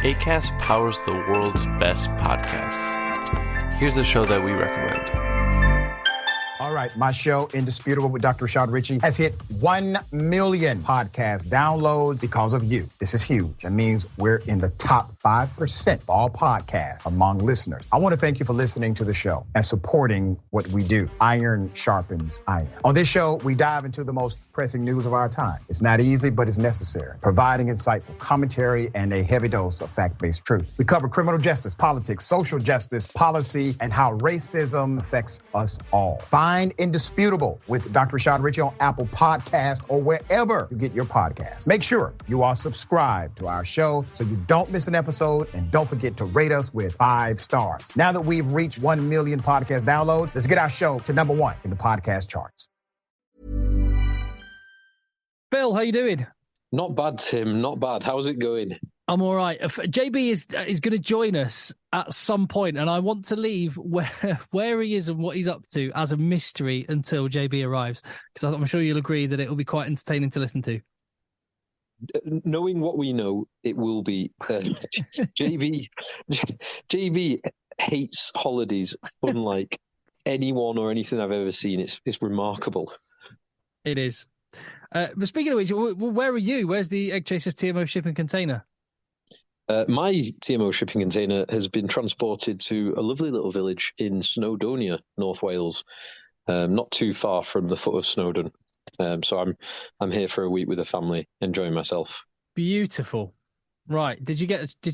Acast powers the world's best podcasts. Here's a show that we recommend. All right, my show, Indisputable with Dr. Rashad Ritchie, has hit 1 million podcast downloads because of you. This is huge. It means we're in the top 5% of all podcasts among listeners. I want to thank you for listening to the show and supporting what we do. Iron sharpens iron. On this show, we dive into the most pressing news of our time. It's not easy, but it's necessary, providing insightful commentary and a heavy dose of fact-based truth. We cover criminal justice, politics, social justice, policy, and how racism affects us all. Find Indisputable with Dr. Rashad Ritchie on Apple Podcasts or wherever you get your podcasts. Make sure you are subscribed to our show so you don't miss an episode, and don't forget to rate us with 5 stars. Now that we've reached 1 million podcast downloads, let's get our show to number 1 in the podcast charts. Phil, how you doing? Not bad, Tim. Not bad. How's it going? I'm all right. JB is going to join us at some point, and I want to leave where he is and what he's up to as a mystery until JB arrives, because I'm sure you'll agree that it will be quite entertaining to listen to. Knowing what we know, it will be. JB hates holidays unlike anyone or anything I've ever seen. It's remarkable. It is. But speaking of which, where are you? Where's the EggChasers TMO shipping container? My TMO shipping container has been transported to a lovely little village in Snowdonia, North Wales, not too far from the foot of Snowdon. So I'm here for a week with a family, enjoying myself. Beautiful. Right. Did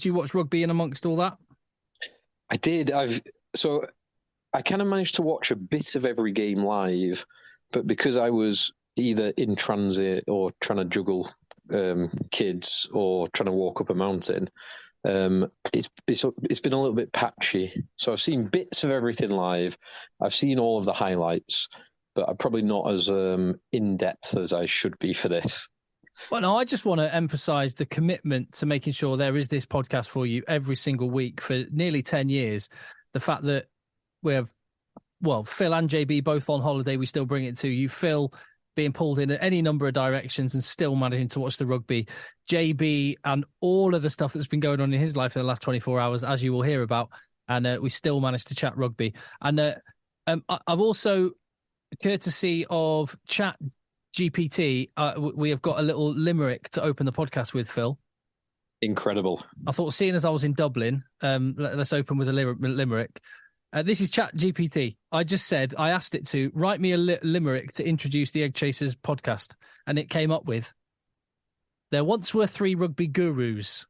you watch rugby in amongst all that? I did. I kind of managed to watch a bit of every game live, but because I was either in transit or trying to juggle kids or trying to walk up a mountain, it's been a little bit patchy. So I've seen bits of everything live. I've seen all of the highlights, but I'm probably not as in depth as I should be for this. Well, no, I just want to emphasize the commitment to making sure there is this podcast for you every single week for nearly 10 years. The fact that we have, well, Phil and JB both on holiday, we still bring it to you. Phil being pulled in any number of directions and still managing to watch the rugby. JB and all of the stuff that's been going on in his life in the last 24 hours, as you will hear about. And we still managed to chat rugby. And I've also, courtesy of Chat GPT, we have got a little limerick to open the podcast with, Phil. Incredible. I thought, seeing as I was in Dublin, let's open with a limerick. This is Chat GPT. I asked it to write me a limerick to introduce the EggChasers podcast, and it came up with: there once were 3 rugby gurus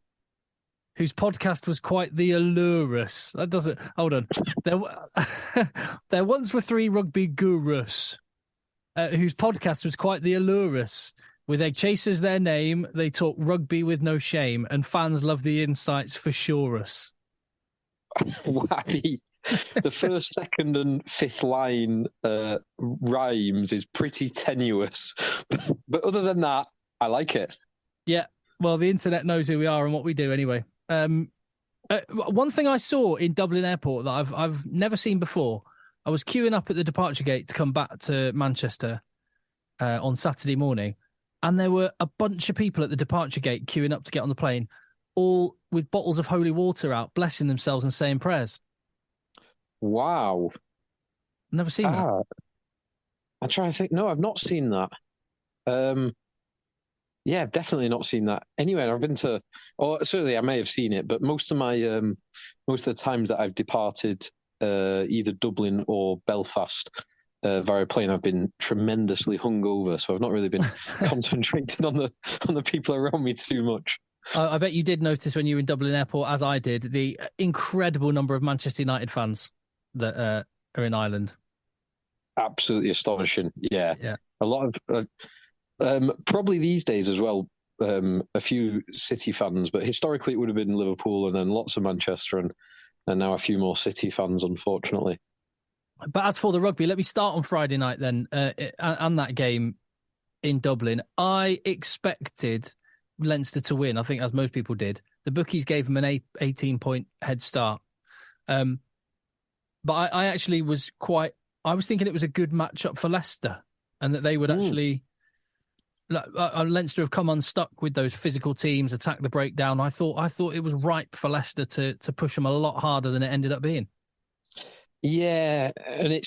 whose podcast was quite the allurous. That doesn't... Hold on. There once were 3 rugby gurus whose podcast was quite the allurous. With EggChasers their name, they talk rugby with no shame, and fans love the insights for sure-us. Wappy. The first, second, and fifth line rhymes is pretty tenuous. But other than that, I like it. Yeah, well, the internet knows who we are and what we do anyway. One thing I saw in Dublin Airport that I've never seen before, I was queuing up at the departure gate to come back to Manchester on Saturday morning, and there were a bunch of people at the departure gate queuing up to get on the plane, all with bottles of holy water out, blessing themselves and saying prayers. Wow. Never seen that. I'm trying to think. No, I've not seen that. Yeah, I've definitely not seen that anywhere. I've been to, or certainly I may have seen it, but most of the times that I've departed either Dublin or Belfast via plane, I've been tremendously hungover, so I've not really been concentrating on the people around me too much. I bet you did notice when you were in Dublin Airport, as I did, the incredible number of Manchester United fans that are in Ireland. Absolutely astonishing. Yeah. A lot of probably these days as well, a few City fans, but historically it would have been Liverpool and then lots of Manchester and now a few more City fans, unfortunately. But as for the rugby, let me start on Friday night then, and that game in Dublin. I expected Leinster to win, I think, as most people did. The bookies gave them an 18-point head start. But I actually I was thinking it was a good matchup for Leicester and that they would actually Leinster have come unstuck with those physical teams, attack the breakdown. I thought it was ripe for Leicester to push them a lot harder than it ended up being. Yeah, and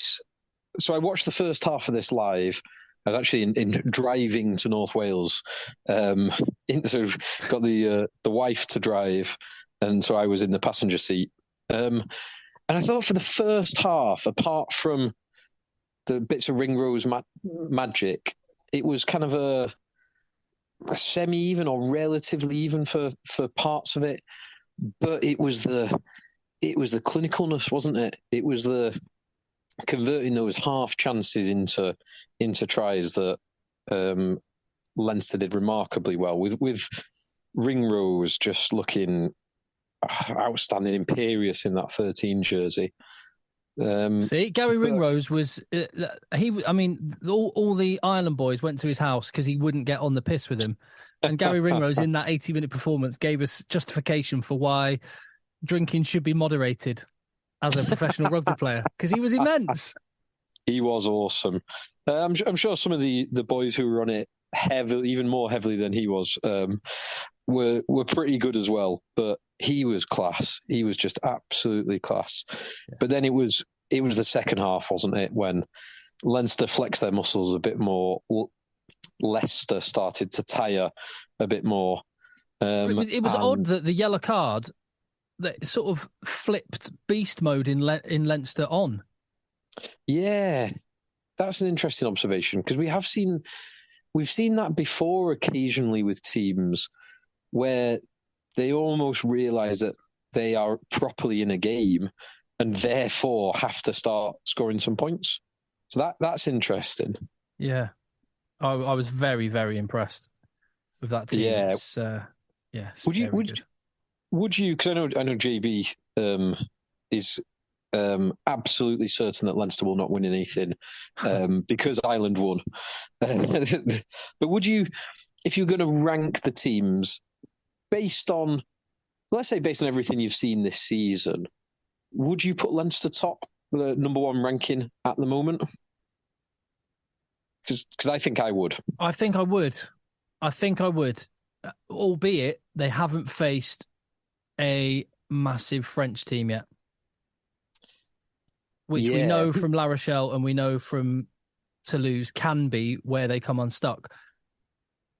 so I watched the first half of this live. I was actually in driving to North Wales. Got the wife to drive, and so I was in the passenger seat. And I thought for the first half, apart from the bits of Ringrose magic, it was kind of a semi-even or relatively even for parts of it. But it was the clinicalness, wasn't it? It was the converting those half chances into tries that Leinster did remarkably well with Ringrose just looking outstanding, imperious in that 13 jersey. Gary Ringrose was all the Ireland boys went to his house because he wouldn't get on the piss with him, and Gary Ringrose in that 80-minute performance gave us justification for why drinking should be moderated as a professional rugby player, because he was immense. He was awesome. I'm sure some of the boys who were on it heavily, even more heavily than he was, were pretty good as well. But he was class. He was just absolutely class. Yeah. But then it was the second half, wasn't it, when Leinster flexed their muscles a bit more. Leicester started to tire a bit more. It was odd that the yellow card that sort of flipped beast mode in Leinster on. Yeah, that's an interesting observation, because we've seen that before occasionally with teams where they almost realise that they are properly in a game and therefore have to start scoring some points. So that's interesting. Yeah, I was very, very impressed with that team. Yeah, Would you? Because I know JB is absolutely certain that Leinster will not win anything because Ireland won. But would you, if you're going to rank the teams based on everything you've seen this season, would you put Leinster top, the number one ranking at the moment? Because I think I would. I think I would. Albeit they haven't faced a massive French team yet, which we know from La Rochelle and we know from Toulouse can be where they come unstuck.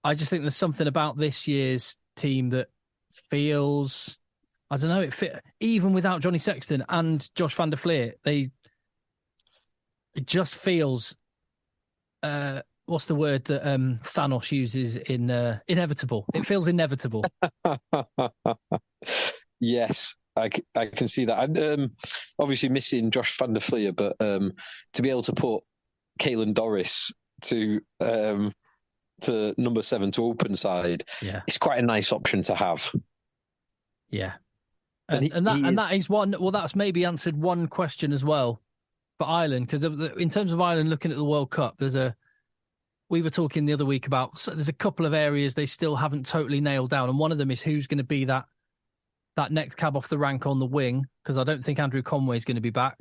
I just think there's something about this year's team that feels, I don't know, even without Johnny Sexton and Josh van der Fleer, it just feels, what's the word that Thanos uses in inevitable? It feels inevitable. Yes, I can see that. And obviously missing Josh van der Fleer, but to be able to put Caelan Doris to number 7 to open side, it's quite a nice option to have. Yeah, and that is one. Well, that's maybe answered one question as well for Ireland, because in terms of Ireland looking at the World Cup, we were talking the other week about, so there's a couple of areas they still haven't totally nailed down, and one of them is who's going to be that next cab off the rank on the wing, because I don't think Andrew Conway is going to be back.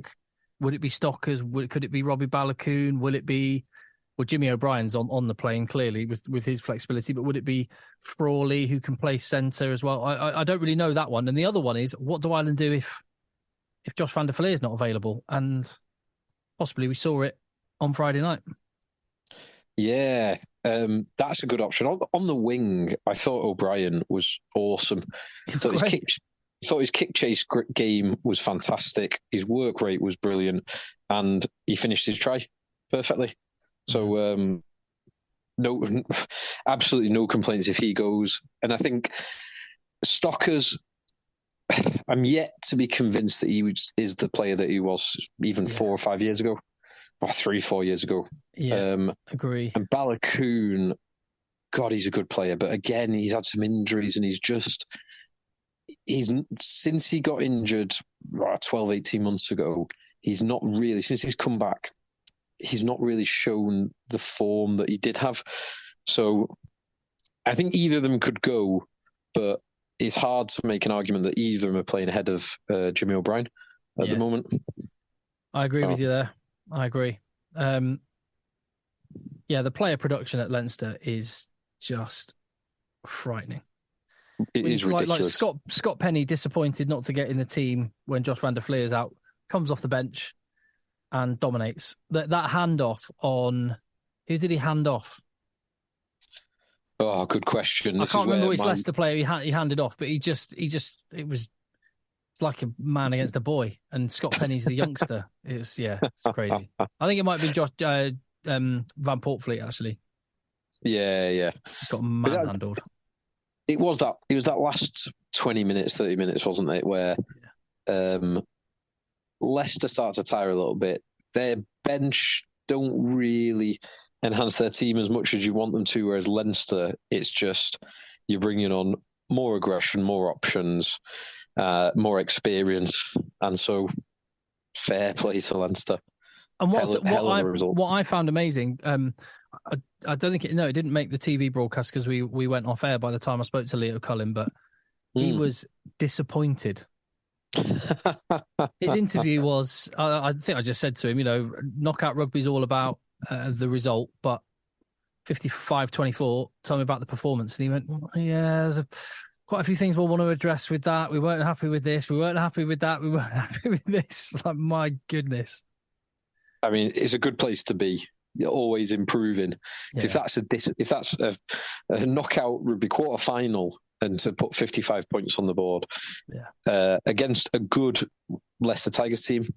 Would it be Stockers? Could it be Robbie Balakoon? Will it be... Well, Jimmy O'Brien's on the plane, clearly, with his flexibility, but would it be Frawley, who can play centre as well? I don't really know that one. And the other one is, what do Ireland do if Josh van der Fleer is not available? And possibly we saw it on Friday night. Yeah, that's a good option. On the wing, I thought O'Brien was awesome. I thought his kick chase game was fantastic. His work rate was brilliant, and he finished his try perfectly. So, absolutely no complaints if he goes. And I think Stockers, I'm yet to be convinced that he is the player that he was even 4 or 5 years ago, or 3-4 years ago. Yeah, agree. And Balakoon, God, he's a good player, but again, he's had some injuries, and since he got injured 12, 18 months ago, he's not really, since he's come back, he's not really shown the form that he did have. So I think either of them could go, but it's hard to make an argument that either of them are playing ahead of Jimmy O'Brien at the moment. I agree with you there. I agree. Yeah, the player production at Leinster is just frightening. It is ridiculous. Like Scott Penny disappointed not to get in the team when Josh van der Fleer's out, comes off the bench and dominates. That handoff on, who did he hand off? Oh, good question. I can't remember which Leicester player he handed off, but it was like a man against a boy, and Scott Penny's the youngster. It's crazy. I think it might be Josh Van Portfleet actually. Yeah. He's got manhandled. It was that last 20 minutes, 30 minutes, wasn't it, where Leicester start to tire a little bit. Their bench don't really enhance their team as much as you want them to, whereas Leinster, it's just you're bringing on more aggression, more options, more experience, and so fair play to Leinster. And what I found amazing, I don't think it didn't make the TV broadcast because we went off air by the time I spoke to Leo Cullen, but he was disappointed. His interview was, I think I just said to him, knockout rugby's all about the result, but 55-24, tell me about the performance. And he went, there's quite a few things we'll want to address with that. We weren't happy with this. We weren't happy with that. We weren't happy with this. Like, my goodness. I mean, it's a good place to be. You're always improving. Yeah. If that's a knockout rugby quarter final and to put 55 points on the board against a good Leicester Tigers team,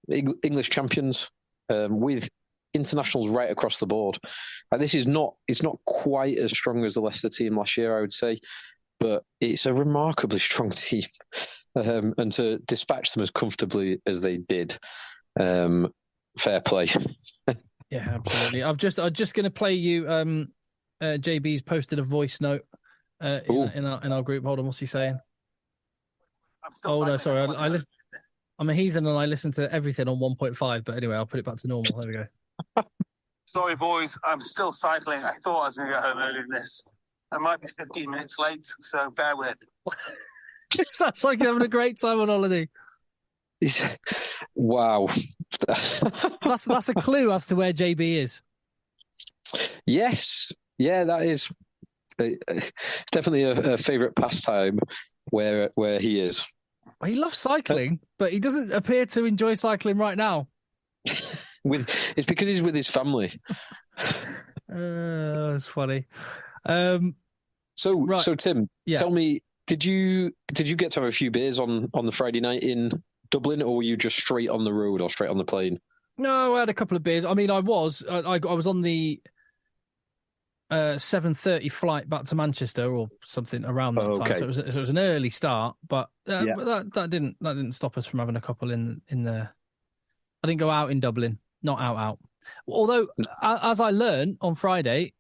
English champions with internationals right across the board. It's not quite as strong as the Leicester team last year, I would say, but it's a remarkably strong team. And to dispatch them as comfortably as they did, fair play. Yeah, absolutely. I'm just going to play you. JB's posted a voice note in our group. Hold on, what's he saying? No, sorry. I'm a heathen and I listen to everything on 1.5. But anyway, I'll put it back to normal. There we go. Sorry, boys. I'm still cycling. I thought I was going to get home earlier than this. I might be 15 minutes late, so bear with. It sounds like you're having a great time on holiday. Wow. That's a clue as to where JB is. Yes. Yeah, that is. It's definitely a favourite pastime where he is. He loves cycling, but he doesn't appear to enjoy cycling right now. It's because he's with his family. That's funny. So Tim, tell me, did you get to have a few beers on the Friday night in Dublin, or were you just straight on the road or straight on the plane? No, I had a couple of beers. I mean, I was on the 7:30 flight back to Manchester or something around that time. So it was an early start, but that didn't stop us from having a couple in the. I didn't go out in Dublin, not out. Although, as I learned on Friday,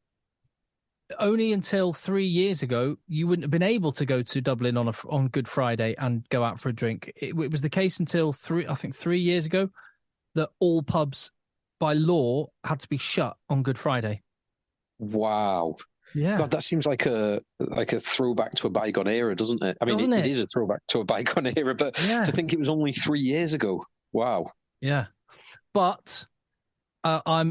only until 3 years ago, you wouldn't have been able to go to Dublin on Good Friday and go out for a drink. It was the case until 3 years ago that all pubs by law had to be shut on Good Friday. Wow. Yeah. God, that seems like a throwback to a bygone era, doesn't it? I mean, it is a throwback to a bygone era, but to think it was only 3 years ago. Wow. Yeah. But I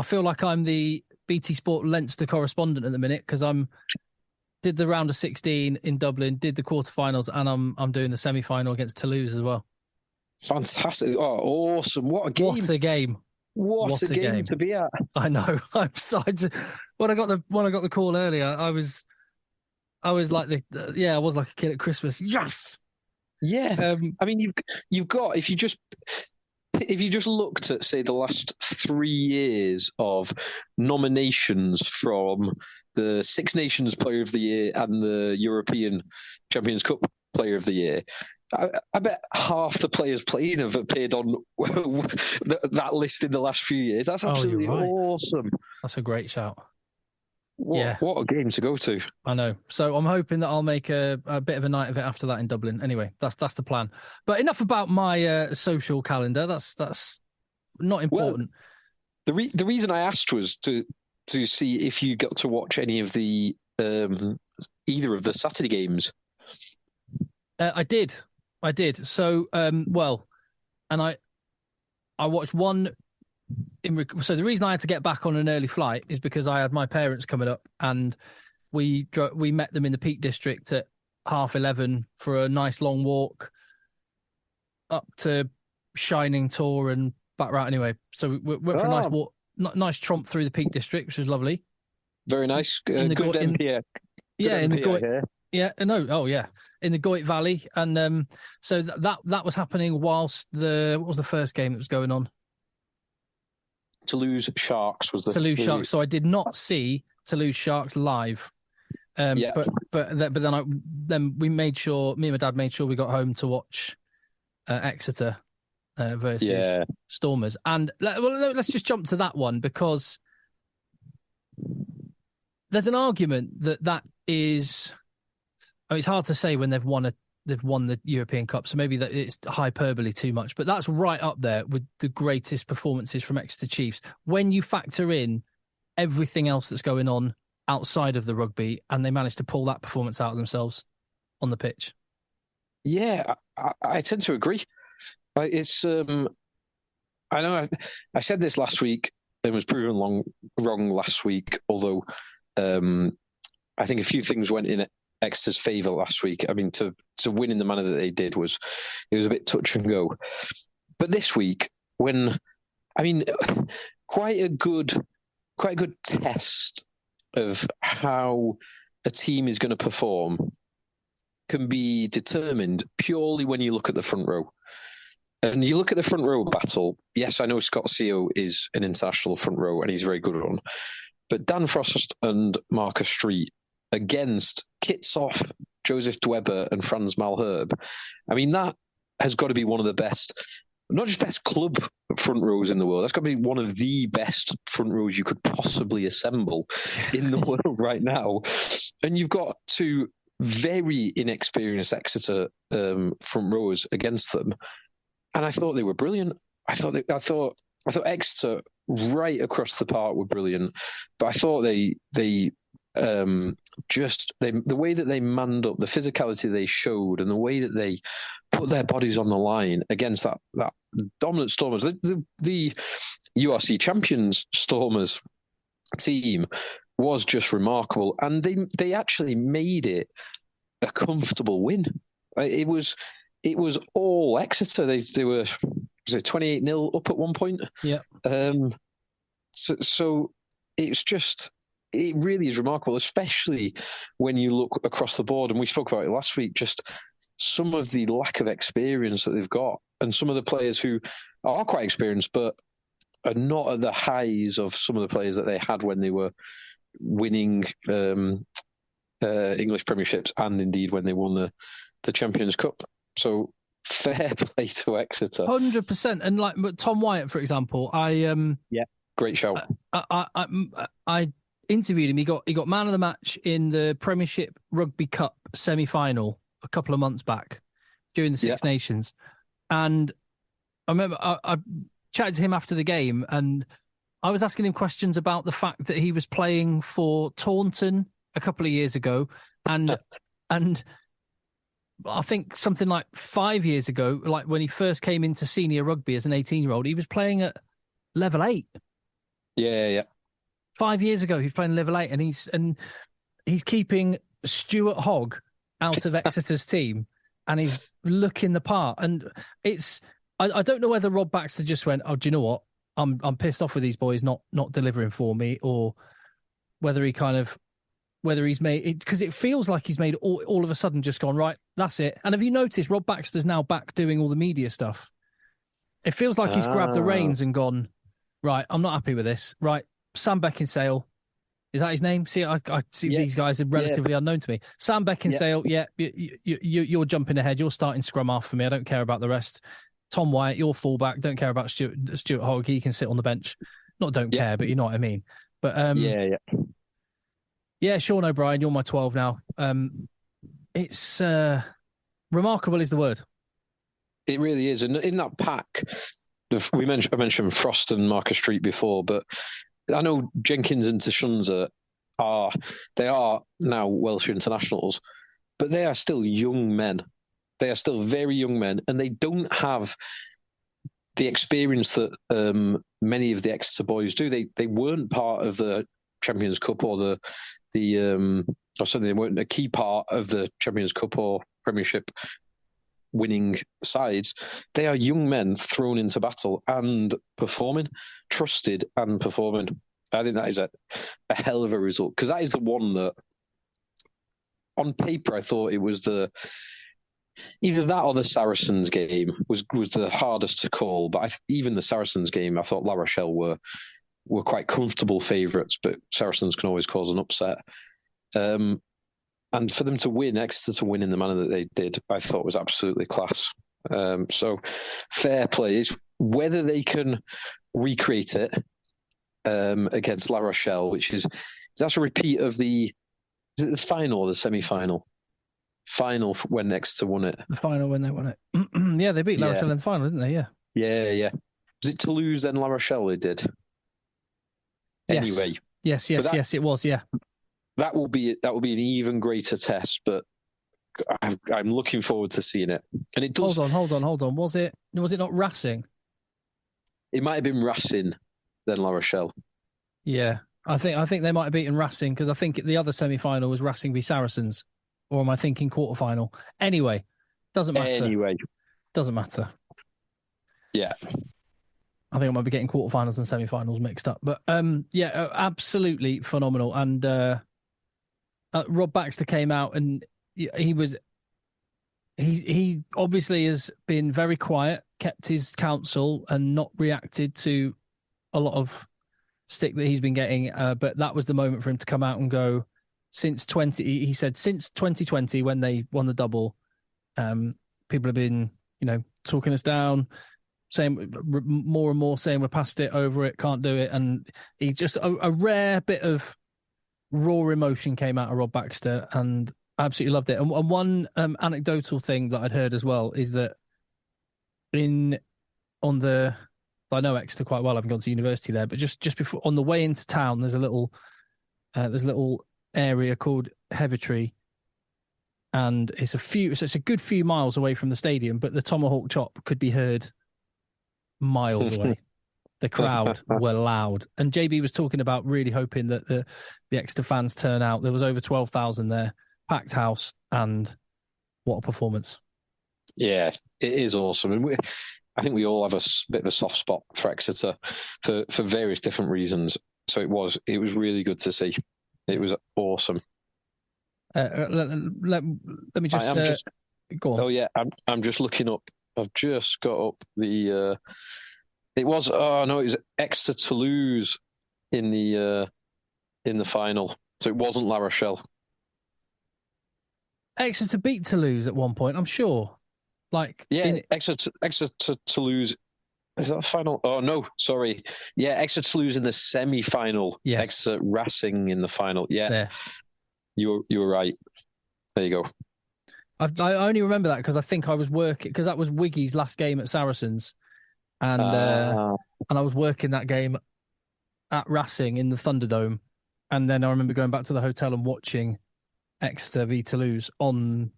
feel like I'm the BT Sport Leinster correspondent at the minute because did the round of 16 in Dublin, did the quarterfinals, and I'm doing the semi-final against Toulouse as well. Fantastic! Oh, awesome! What a game! What a game! What a game to be at! I know. I'm excited. When I got the call earlier, I was like I was like a kid at Christmas. Yes. Yeah. I mean, you've got if you just looked at, say, the last 3 years of nominations from the Six Nations Player of the Year and the European Champions Cup Player of the Year, I bet half the players playing have appeared on that list in the last few years. That's absolutely awesome. That's a great shout. What a game to go to. I know. So I'm hoping that I'll make a bit of a night of it after that in Dublin. Anyway, that's the plan. But enough about my social calendar. That's not important. Well, the reason I asked was to see if you got to watch any of the either of the Saturday games. I did. So and I watched one. So the reason I had to get back on an early flight is because I had my parents coming up, and we met them in the Peak District at 11:30 for a nice long walk up to Shining Tor and back route anyway. So we went for a nice walk, nice tromp through the Peak District, which was lovely. Very nice. Good MPA. In the Goit. Yeah, no, oh yeah, in the Goit Valley, and so that was happening whilst what was the first game that was going on? Toulouse Sharks was the Toulouse Sharks. So I did not see Toulouse Sharks live. But then we made sure, me and my dad made sure we got home to watch Exeter versus Stormers, and let's just jump to that one, because there's an argument that is. I mean, it's hard to say when they've won the European Cup, so maybe that it's hyperbole too much, but that's right up there with the greatest performances from Exeter Chiefs. When you factor in everything else that's going on outside of the rugby, and they managed to pull that performance out of themselves on the pitch. Yeah, I tend to agree. It's I know I said this last week and was proven wrong last week, although I think a few things went in Exeter's favour last week. I mean, to win in the manner that they did was a bit touch and go. But this week, quite a good test of how a team is going to perform can be determined purely when you look at the front row. And you look at the front row battle. Yes, I know Scott Seo is an international front row and he's very good on. But Dan Frost and Marcus Street against Kitsoff, Joseph Dweber and Franz Malherbe. I mean, that has got to be one of the best, not just best club front rows in the world. That's got to be one of the best front rows you could possibly assemble in the world right now. And you've got two very inexperienced Exeter front rowers against them. And I thought they were brilliant. I thought Exeter right across the park were brilliant, but I thought the way that they manned up, the physicality they showed, and the way that they put their bodies on the line against that dominant Stormers, the URC champions Stormers team was just remarkable, and they actually made it a comfortable win. It was all Exeter. They were 28-0 up at one point. Yeah. So it's just. It really is remarkable, especially when you look across the board. And we spoke about it last week, just some of the lack of experience that they've got, and some of the players who are quite experienced, but are not at the highs of some of the players that they had when they were winning English Premierships, and indeed when they won the Champions Cup. So fair play to Exeter. 100%. And like Tom Wyatt, for example, great show. I interviewed him. He got man of the match in the Premiership Rugby Cup semi-final a couple of months back during the Six Nations. And I remember I chatted to him after the game, and I was asking him questions about the fact that he was playing for Taunton a couple of years ago, and I think something like 5 years ago, like when he first came into senior rugby as an 18-year-old, he was playing at level 8. Yeah. 5 years ago, he was playing level 8, and he's keeping Stuart Hogg out of Exeter's team, and he's looking the part. And I don't know whether Rob Baxter just went, "Oh, do you know what? I'm pissed off with these boys not delivering for me," or whether he's made it, because it feels like he's made all of a sudden just gone, right, that's it. And have you noticed Rob Baxter's now back doing all the media stuff? It feels like he's grabbed the reins and gone, right, I'm not happy with this. Right, Sam Beckinsale, is that his name? See, I see these guys are relatively unknown to me. Sam Beckinsale, you're jumping ahead. You're starting scrum half for me. I don't care about the rest. Tom Wyatt, you're fullback. Don't care about Stuart Hogg. He can sit on the bench. Not don't care, but you know what I mean. But Sean O'Brien, you're my 12 now. It's remarkable is the word. It really is. And in that pack, I mentioned Frost and Marcus Street before, but I know Jenkins and Tashunza are now Welsh internationals, but they are still young men. They are still very young men, and they don't have the experience that many of the Exeter boys do. They weren't part of the Champions Cup or or certainly they weren't a key part of the Champions Cup or Premiership winning sides. They are young men thrown into battle and performing, trusted and performing. I think that is a hell of a result, because that is the one that, on paper, I thought it was either that or the Saracens game was the hardest to call. But even the Saracens game, I thought La Rochelle were quite comfortable favourites, but Saracens can always cause an upset. And for them to win, Exeter to win in the manner that they did, I thought was absolutely class. So fair play. Is whether they can recreate it against La Rochelle, that's a repeat of is it the final or the semi-final? Final when Exeter won it. The final when they won it. Yeah, they beat La Rochelle in the final, didn't they? Yeah. Yeah. Was it Toulouse then La Rochelle they did? Anyway. Yes, it was, yeah. That will be an even greater test, but I'm looking forward to seeing it. And it does. Hold on. Was it not Racing? It might have been Racing, then La Rochelle. Yeah, I think they might have beaten Racing, because I think the other semi-final was Racing v Saracens, or am I thinking quarter-final? Anyway, doesn't matter. Doesn't matter. Yeah. I think I might be getting quarterfinals and semi-finals mixed up, but absolutely phenomenal. And Rob Baxter came out, and he obviously has been very quiet, kept his counsel, and not reacted to a lot of stick that he's been getting. But that was the moment for him to come out and go. He said since 2020, when they won the double, people have been talking us down, saying more and more, saying we're past it, over it, can't do it. And he just a rare bit of raw emotion came out of Rob Baxter, and I absolutely loved it. And one anecdotal thing that I'd heard as well is that I know Exeter quite well. I haven't gone to university there, but just before, on the way into town, there's a little area called Hevertree, and it's a good few miles away from the stadium, but the Tomahawk Chop could be heard miles away. The crowd were loud, and JB was talking about really hoping that the Exeter fans turn out. There was over 12,000 there, packed house, and what a performance! Yeah, it is awesome, and I think we all have a bit of a soft spot for Exeter for various different reasons. So it was really good to see. It was awesome. Let me just go on. Oh yeah, I'm just looking up. I've just got up the. It was Exeter Toulouse in the final. So it wasn't La Rochelle. Exeter beat Toulouse at one point, I'm sure. Exeter Toulouse. Is that the final? Oh no, sorry. Yeah, Exeter Toulouse in the semi-final. Yes. Exeter Racing in the final. Yeah, there. You were right. There you go. I only remember that because I think I was working, because that was Wiggy's last game at Saracens, and I was working that game at Racing in the Thunderdome, and then I remember going back to the hotel and watching Exeter v Toulouse on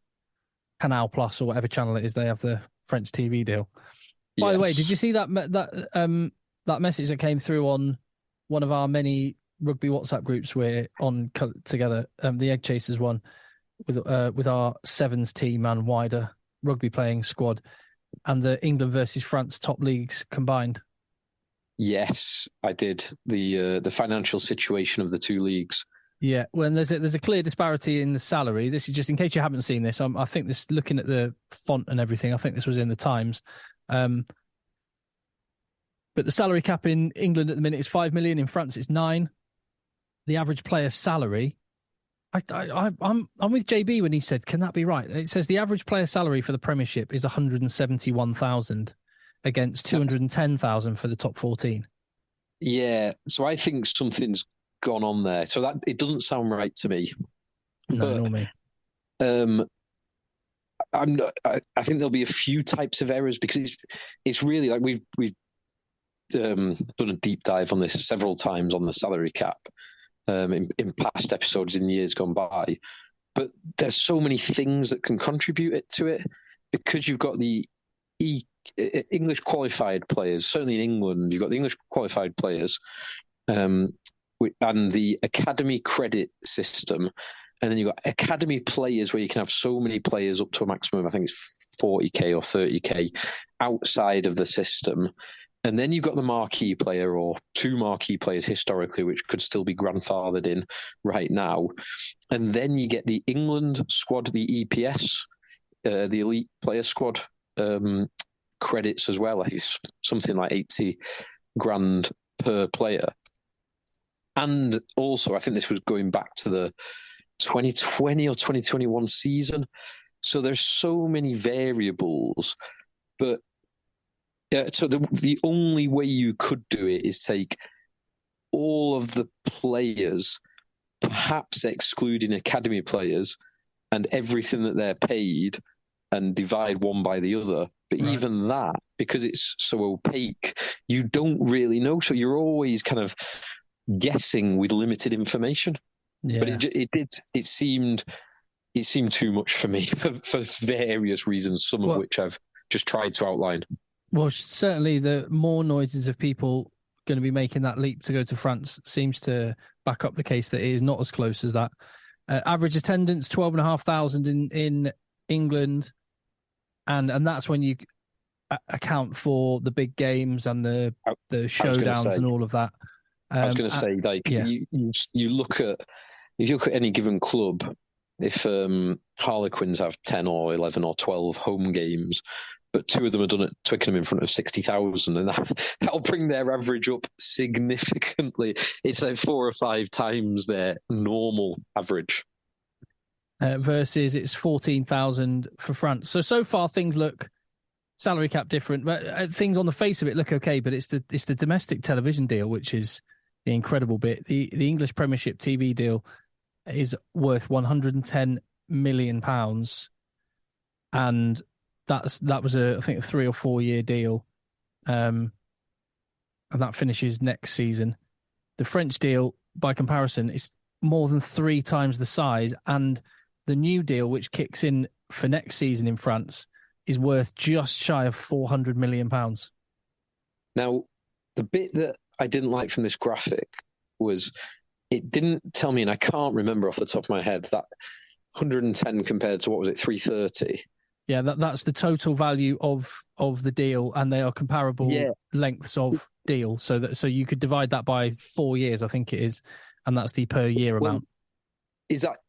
Canal Plus or whatever channel it is. They have the French TV deal. By the way, did you see that message that came through on one of our many rugby WhatsApp groups we're on together, the EggChasers one, with our Sevens team and wider rugby playing squad, and the England versus France top leagues combined? Yes, I did. The financial situation of the two leagues. Yeah, well, there's a clear disparity in the salary. This is just in case you haven't seen this. I think this, looking at the font and everything, I think this was in the Times. But the salary cap in England at the minute is 5 million. In France, it's 9. The average player's salary, I'm with JB when he said, can that be right? It says the average player salary for the Premiership is 171,000 against 210,000 for the top 14. Yeah, so I think something's gone on there. So that it doesn't sound right to me. No, nor me. I think there'll be a few types of errors, because it's really like we've done a deep dive on this several times on the salary cap in past episodes in years gone by. But there's so many things that can contribute to it, because you've got the English qualified players. Certainly in England, you've got the English qualified players, and the academy credit system, and then you've got academy players where you can have so many players up to a maximum. I think it's 40k or 30k outside of the system. And then you've got the marquee player or two marquee players historically, which could still be grandfathered in right now. And then you get the England squad, the EPS, the elite player squad credits as well. I think it's something like 80 grand per player. And also, I think this was going back to the 2020 or 2021 season. So there's so many variables, but so the only way you could do it is take all of the players, perhaps excluding academy players, and everything that they're paid, and divide one by the other. But right. Even that, because it's so opaque, you don't really know. So you're always kind of guessing with limited information. Yeah. But it seemed too much for me for various reasons, some of which I've just tried to outline. Well, certainly the more noises of people going to be making that leap to go to France seems to back up the case that it is not as close as that. Average attendance, 12,500 in England. And that's when you account for the big games and the showdowns and all of that. I was going to say, you look at any given club, if Harlequins have 10 or 11 or 12 home games, but two of them are done at Twickenham in front of 60,000, and that'll bring their average up significantly. It's like 4 or 5 times their normal average. Versus it's 14,000 for France. So far things look salary cap different, but things on the face of it look okay. But it's the domestic television deal which is the incredible bit. The English Premiership TV deal is worth £110 million, and that was I think a 3 or 4 year deal, and that finishes next season. The French deal, by comparison, is more than 3 times the size, and the new deal, which kicks in for next season in France, is worth just shy of £400 million. Now, the bit that I didn't like from this graphic was it didn't tell me, and I can't remember off the top of my head, that 110 compared to, what was it, 330? Yeah, that's the total value of the deal, and they are comparable lengths of deal. So you could divide that by 4 years, I think it is, and that's the per year amount. Is that,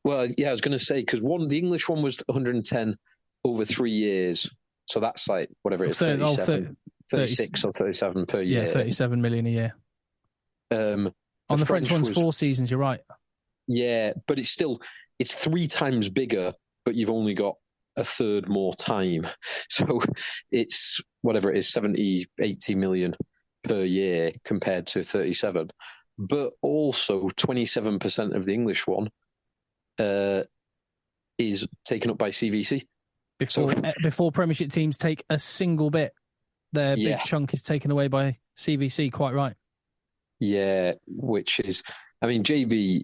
well, yeah, I was going to say, because the English one was 110 over 3 years. So that's like, whatever it is, 36 or 37 per year. Yeah, 37 million a year. On the French one's 4 seasons, you're right. Yeah, but it's 3 times bigger, but you've only got a third more time. So it's, whatever it is, 70, 80 million per year compared to 37. But also 27% of the English one is taken up by CVC. Before Premiership teams take a single bit, their big chunk is taken away by CVC, quite right. Yeah, which is, I mean, JB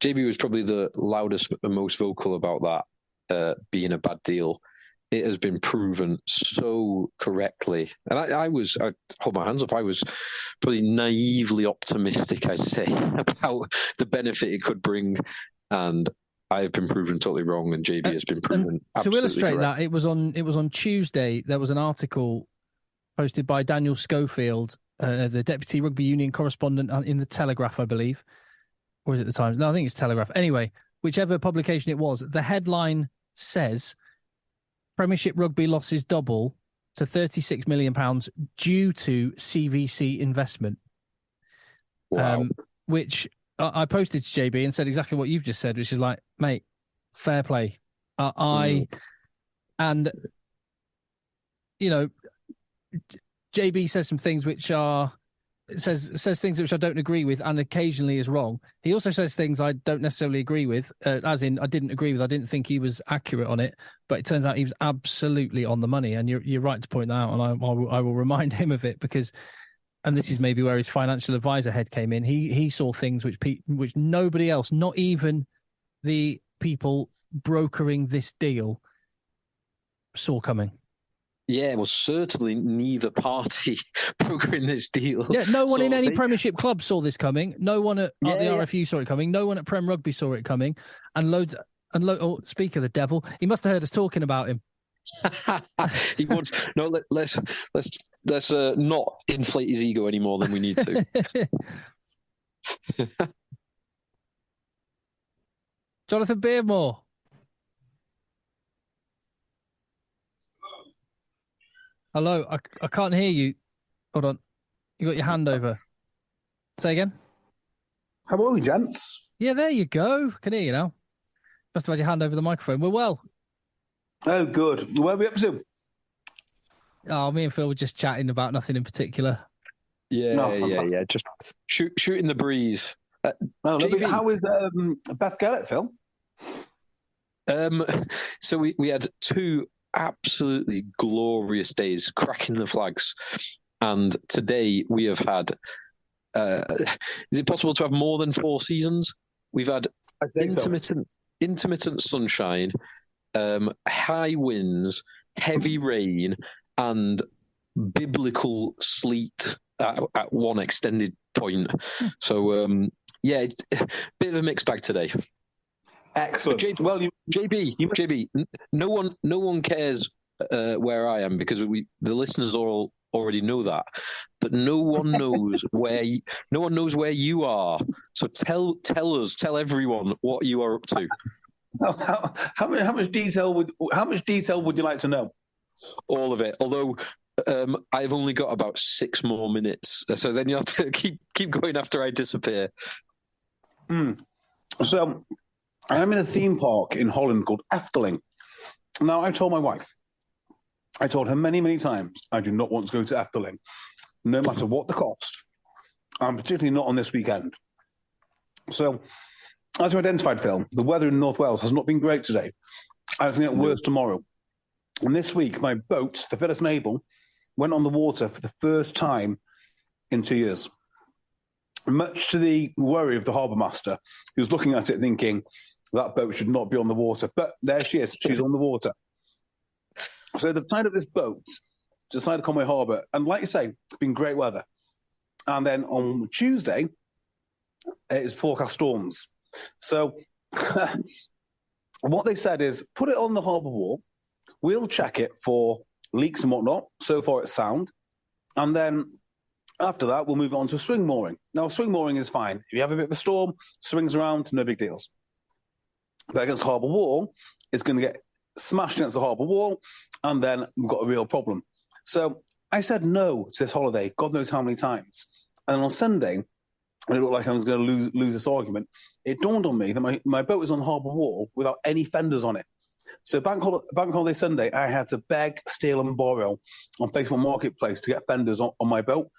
was probably the loudest and most vocal about that being a bad deal. It has been proven so correctly. And I hold my hands up, I was probably naively optimistic, I'd say, about the benefit it could bring. And I have been proven totally wrong, and JB has been proven absolutely to illustrate correct. That, it was on Tuesday, there was an article posted by Daniel Schofield, the Deputy Rugby Union correspondent in the Telegraph, I believe. Or is it the Times? No, I think it's Telegraph. Anyway, whichever publication it was, the headline says, Premiership Rugby losses double to £36 million due to CVC investment. Wow. Which I posted to JB and said exactly what you've just said, which is like, mate, fair play. And, you know, JB says some things which says things which I don't agree with, and occasionally is wrong. He also says things I don't necessarily agree with, as in I didn't agree with. I didn't think he was accurate on it, but it turns out he was absolutely on the money. And you're right to point that out, and I will remind him of it, because, and this is maybe where his financial advisor head came in. He saw things which nobody else, not even the people brokering this deal, saw coming. Yeah, well, certainly neither party brokering this deal. Yeah, no one So in any they- Premiership club saw this coming. No one at the RFU saw it coming. No one at Prem Rugby saw it coming. And oh, speak of the devil, he must have heard us talking about him. He wants no. Let's not inflate his ego any more than we need to. Jonathan Beardmore. Hello, I can't hear you. Hold on. You got your hand over. Say again? How are we, gents? Yeah, there you go. Can hear you now. Must have had your hand over the microphone. We're well. Oh, good. Where are we up to? Oh, me and Phil were just chatting about nothing in particular. Yeah. Just shooting the breeze. JB. How is Beth Gellett, Phil? So we had 2 absolutely glorious days, cracking the flags, and today we have had. Is it possible to have more than 4 seasons? We've had intermittent sunshine, high winds, heavy rain, and biblical sleet at one extended point. So it's a bit of a mixed bag today. Excellent. JB, no one cares where I am because the listeners all already know that, but no one knows where you are. So tell everyone what you are up to. How much detail would you like to know? All of it. Although I've only got about 6 more minutes, so then you have to keep going after I disappear. So I'm in a theme park in Holland called Efteling. Now, I told my wife, I told her many, many times, I do not want to go to Efteling, no matter what the cost, and particularly not on this weekend. So, as you identified, Phil, the weather in North Wales has not been great today. I think it'll get worse tomorrow. And this week, my boat, the Phyllis Mabel, went on the water for the first time in 2 years. Much to the worry of the harbour master, who was looking at it thinking that boat should not be on the water. But there she is. She's on the water. So they've tied up this boat to the side of Conway Harbour. And like you say, it's been great weather. And then on Tuesday, it's forecast storms. So what they said is, put it on the harbour wall. We'll check it for leaks and whatnot. So far, it's sound. And then after that, we'll move on to a swing mooring. Now, swing mooring is fine. If you have a bit of a storm, swings around, no big deals. But against the harbour wall, it's going to get smashed against the harbour wall, and then we've got a real problem. So I said no to this holiday, God knows how many times. And on Sunday, when it looked like I was going to lose this argument, it dawned on me that my boat was on the harbour wall without any fenders on it. So bank holiday Sunday, I had to beg, steal and borrow on Facebook Marketplace to get fenders on my boat.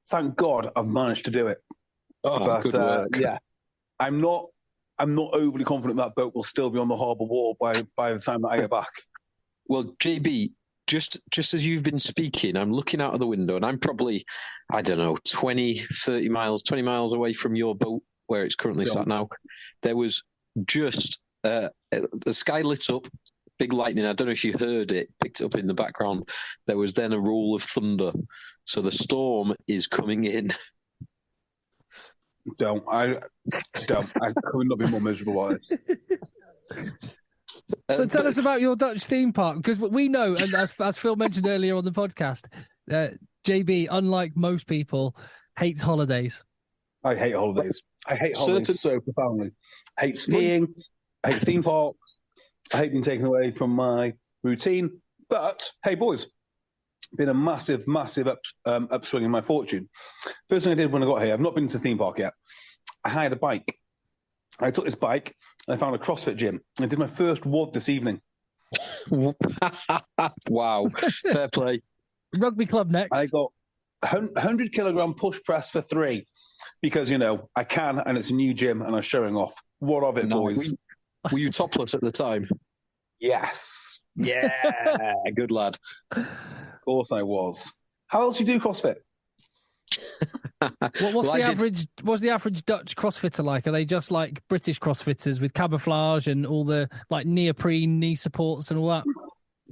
Thank God I've managed to do it. Good work. Yeah, I'm not overly confident that boat will still be on the harbour wall by the time that I get back. Well, JB, just as you've been speaking, I'm looking out of the window and I'm probably, 20 miles away from your boat where it's currently sat now. There was just the sky lit up, big lightning. I don't know if you heard it, picked it up in the background. There was then a roll of thunder. So the storm is coming in. I could not be more miserable about it. So tell us about your Dutch theme park, because we know, and as Phil mentioned earlier on the podcast, JB, unlike most people, hates holidays. I hate holidays. I hate holidays so profoundly. I hate skiing. I hate theme parks. I hate being taken away from my routine. But hey, boys, been a massive, massive upswing in my fortune. First thing I did when I got here, I've not been to the theme park yet. I hired a bike. I took this bike and I found a CrossFit gym. I did my first WOD this evening. Wow. Fair play. Rugby club next. I got 100 kilogram push press for 3 because, I can, and it's a new gym and I'm showing off. What of it, boys? Were you topless at the time? Yes. Yeah. Good lad. Of course I was. How else do you do CrossFit? What's the average Dutch CrossFitter like? Are they just like British CrossFitters with camouflage and all the like neoprene knee supports and all that?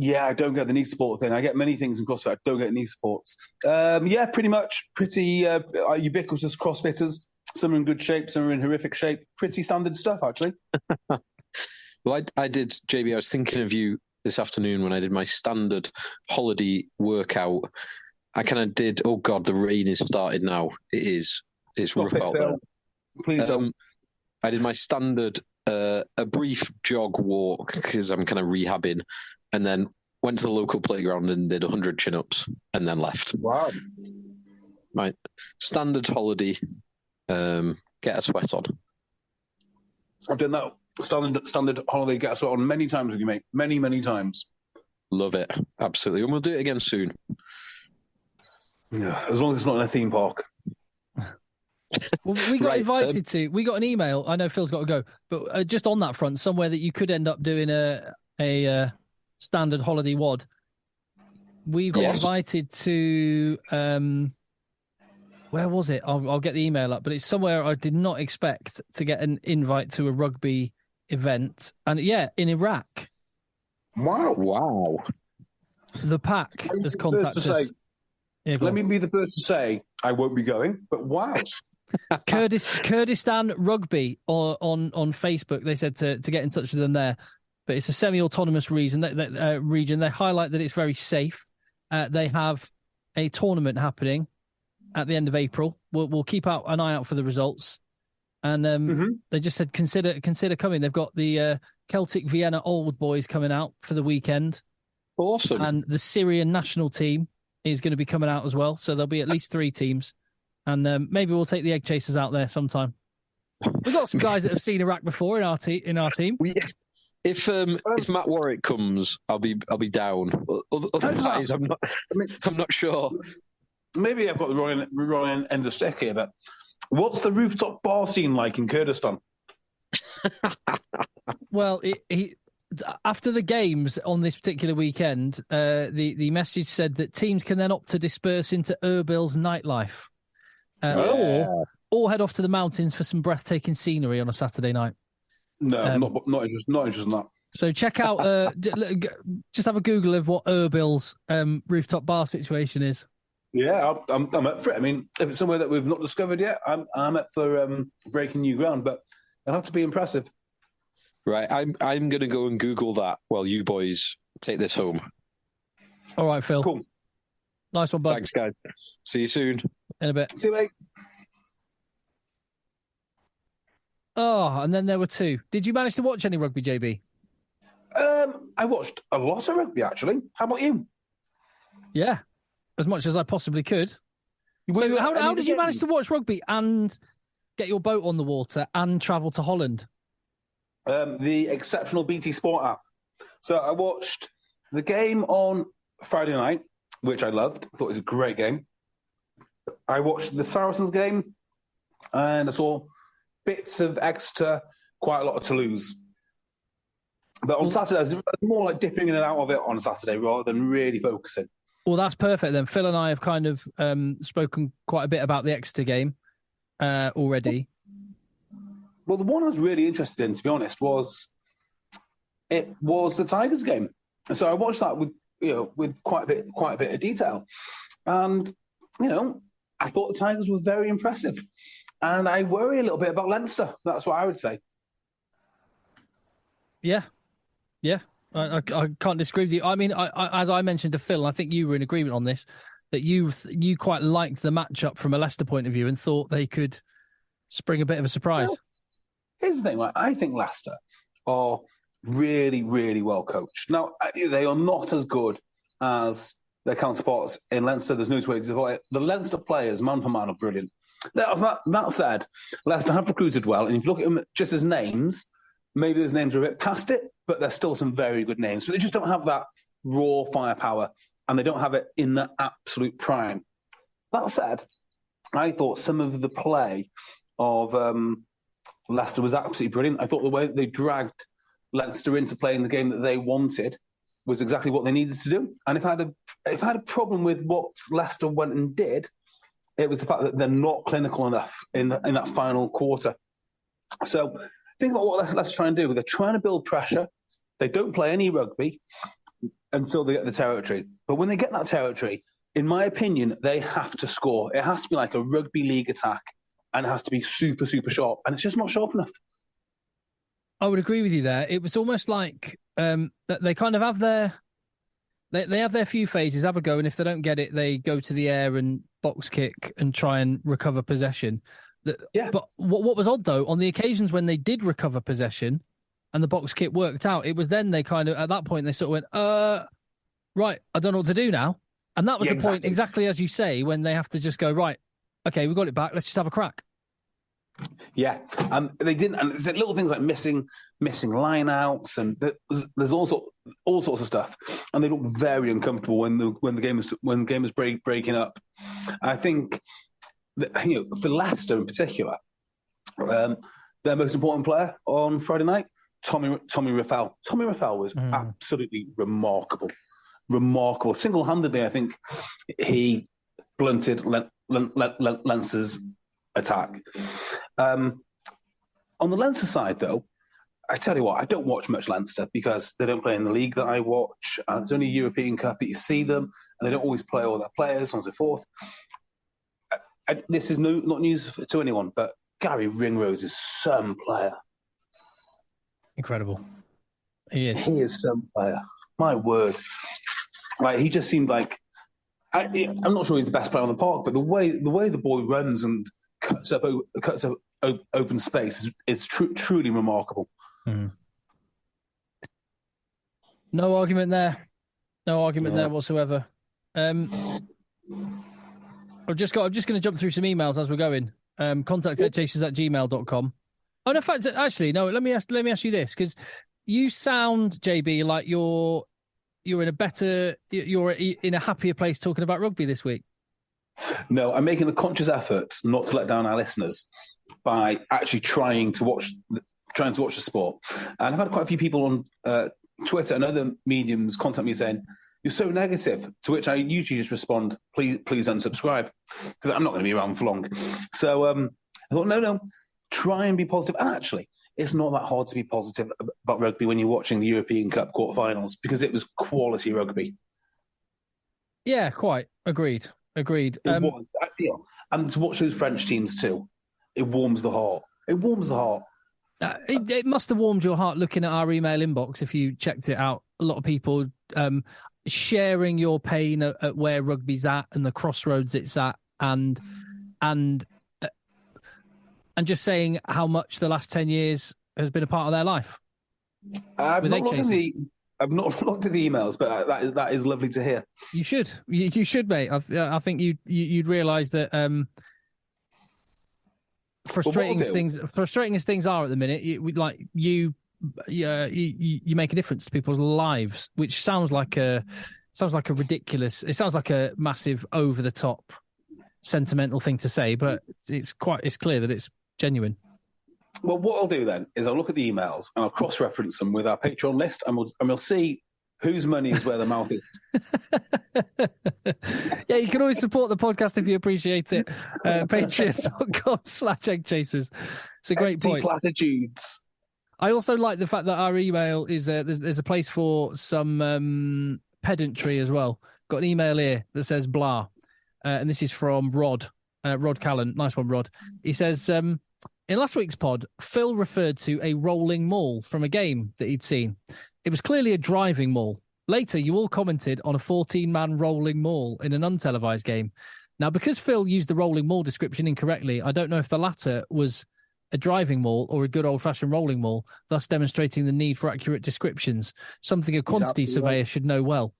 Yeah, I don't get the knee support thing. I get many things in CrossFit. I don't get knee supports. Yeah, pretty much. Pretty ubiquitous CrossFitters. Some are in good shape, some are in horrific shape. Pretty standard stuff, actually. Well, I did, JB, I was thinking of you this afternoon when I did my standard holiday workout. I kind of did, oh God, the rain has started now. It's rough out there. Please don't. I did my standard, a brief jog walk because I'm kind of rehabbing, and then went to the local playground and did 100 chin-ups and then left. Wow. My standard holiday, get a sweat on. I've done that standard holiday get a sweat on many times with you, mate. Many times. Love it. Absolutely. And we'll do it again soon. Yeah, as long as it's not in a theme park. Well, we got invited to. We got an email. I know Phil's got to go, but just on that front, somewhere that you could end up doing a standard holiday WOD. We got invited to. Where was it? I'll get the email up, but it's somewhere I did not expect to get an invite to a rugby event, and in Iraq. Wow! The pack has contacted us. Let me be the first to say I won't be going, but wow. Kurdistan Rugby on Facebook. They said to get in touch with them there, but it's a semi-autonomous region. They highlight that it's very safe. They have a tournament happening at the end of April. We'll keep an eye out for the results, and they just said consider coming. They've got the Celtic Vienna Old Boys coming out for the weekend. Awesome, and the Syrian national team is going to be coming out as well. So there'll be at least 3 teams. And maybe we'll take the EggChasers out there sometime. We've got some guys that have seen Iraq before in our team. If Matt Warwick comes, I'll be down. Otherwise, I'm not sure. Maybe I've got the wrong end of the stick here, but what's the rooftop bar scene like in Kurdistan? Well, after the games on this particular weekend, the message said that teams can then opt to disperse into Erbil's nightlife. Or head off to the mountains for some breathtaking scenery on a Saturday night. No, not interested in that. So check out, just have a Google of what Erbil's rooftop bar situation is. Yeah, I'm up for it. I mean, if it's somewhere that we've not discovered yet, I'm up for breaking new ground, but it'll have to be impressive. Right, I'm going to go and Google that while you boys take this home. All right, Phil. Cool. Nice one, bud. Thanks, guys. See you soon. In a bit. See you, mate. Oh, and then there were 2. Did you manage to watch any rugby, JB? I watched a lot of rugby, actually. How about you? Yeah, as much as I possibly could. So how did you manage to watch rugby and get your boat on the water and travel to Holland? The exceptional BT Sport app. So I watched the game on Friday night, which I loved. I thought it was a great game. I watched the Saracens game, and I saw bits of Exeter, quite a lot of Toulouse. But on Saturday, I was more like dipping in and out of it on Saturday rather than really focusing. Well, that's perfect then. Phil and I have kind of spoken quite a bit about the Exeter game already. Well, the one I was really interested in, to be honest, was the Tigers game. And so I watched that with quite a bit of detail. And, I thought the Tigers were very impressive. And I worry a little bit about Leinster. That's what I would say. Yeah. I can't disagree with you. I mean, I as I mentioned to Phil, I think you were in agreement on this, that you quite liked the matchup from a Leicester point of view and thought they could spring a bit of a surprise. Well, here's the thing, right? I think Leicester are really, really well coached. Now, they are not as good as their counterparts in Leinster. There's no way to avoid it. The Leinster players, man for man, are brilliant. That said, Leicester have recruited well, and if you look at them just as names, maybe those names are a bit past it, but they're still some very good names. But they just don't have that raw firepower, and they don't have it in the absolute prime. That said, I thought some of the play of Leicester was absolutely brilliant. I thought the way that they dragged Leinster into playing the game that they wanted was exactly what they needed to do. And if I had a problem with what Leicester went and did, it was the fact that they're not clinical enough in that final quarter. So think about what Leicester trying to do. They're trying to build pressure. They don't play any rugby. until they get the territory. But when they get that territory, in my opinion, they have to score. It has to be like a rugby league attack, and it has to be super, super sharp. And it's just not sharp enough. I would agree with you there. It was almost like that they kind of have their they have their few phases, have a go, and if they don't get it, they go to the air and box kick and try and recover possession. Yeah. But what was odd, though, on the occasions when they did recover possession and the box kick worked out, it was then they kind of, at that point, they sort of went, right, I don't know what to do now. And that was the point, exactly as you say, when they have to just go, right, okay, we got it back, let's just have a crack. Yeah, and they didn't. And there's little things like missing line-outs, and there's all sorts of stuff. And they look very uncomfortable when the game is breaking up. I think that, for Leicester in particular, their most important player on Friday night, Tommy Rafell. Tommy Rafell was absolutely remarkable. Single-handedly, I think he blunted Leinster's attack. On the Leinster side, though, I tell you what, I don't watch much Leinster because they don't play in the league that I watch. And it's only a European Cup that you see them, and they don't always play all their players, so on and so forth. This is not news to anyone, but Gary Ringrose is some player. Incredible. He is. He is some player. My word. Like, he just seemed like... I'm not sure he's the best player on the park, but the way the boy runs and cuts up open space is truly remarkable. Mm. No argument there. No argument there whatsoever. I'm just going to jump through some emails as we're going. Contact EggChasers@gmail.com. Oh, no, in fact, actually, no. Let me ask you this, because you sound, JB, like you're in a happier place talking about rugby this week. No, I'm making a conscious effort not to let down our listeners by actually trying to watch the sport. And I've had quite a few people on Twitter and other mediums contact me saying, "You're so negative," to which I usually just respond, please unsubscribe, because I'm not going to be around for long. So I thought, no, try and be positive. And actually, it's not that hard to be positive about rugby when you're watching the European Cup quarterfinals, because it was quality rugby. Yeah, quite. Agreed. I feel. And to watch those French teams too, it warms the heart. It must have warmed your heart looking at our email inbox if you checked it out. A lot of people sharing your pain at where rugby's at and the crossroads it's at, and just saying how much the last 10 years has been a part of their life. I've not looked at the emails, but that is lovely to hear. You should. You should, mate. I think you'd realise that frustrating as things are at the minute, you make a difference to people's lives, which sounds like a ridiculous. It sounds like a massive, over the top, sentimental thing to say, but it's clear that it's genuine. Well, what I'll do then is I'll look at the emails and I'll cross-reference them with our Patreon list, and we'll see whose money is where the mouth is. Yeah, you can always support the podcast if you appreciate it. Patreon.com/EggChasers. It's a great point. Platitudes. I also like the fact that our email is there's a place for some pedantry as well. Got an email here that says blah, and this is from Rod Callan. Nice one, Rod. He says, in last week's pod, Phil referred to a rolling maul from a game that he'd seen. It was clearly a driving maul. Later, you all commented on a 14-man rolling maul in an untelevised game. Now, because Phil used the rolling maul description incorrectly, I don't know if the latter was a driving maul or a good old-fashioned rolling maul, thus demonstrating the need for accurate descriptions, something a quantity surveyor should know well.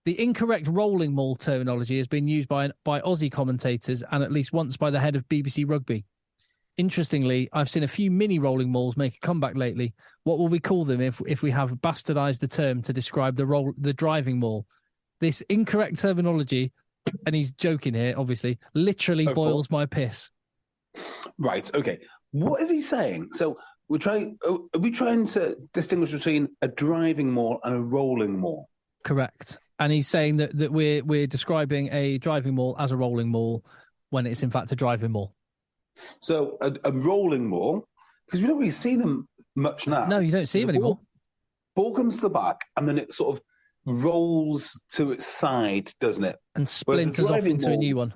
The incorrect rolling maul terminology has been used by Aussie commentators and at least once by the head of BBC Rugby. Interestingly, I've seen a few mini rolling mauls make a comeback lately. What will we call them if we have bastardized the term to describe the driving maul? This incorrect terminology, and he's joking here, obviously, literally boils my piss. Right, okay. What is he saying? So are we trying to distinguish between a driving maul and a rolling maul? Correct. And he's saying that we're describing a driving maul as a rolling maul when it's in fact a driving maul. So a rolling maul, because we don't really see them much now. No, you don't see them anymore. Ball comes to the back, and then it sort of rolls to its side, doesn't it? And splinters off into a new one.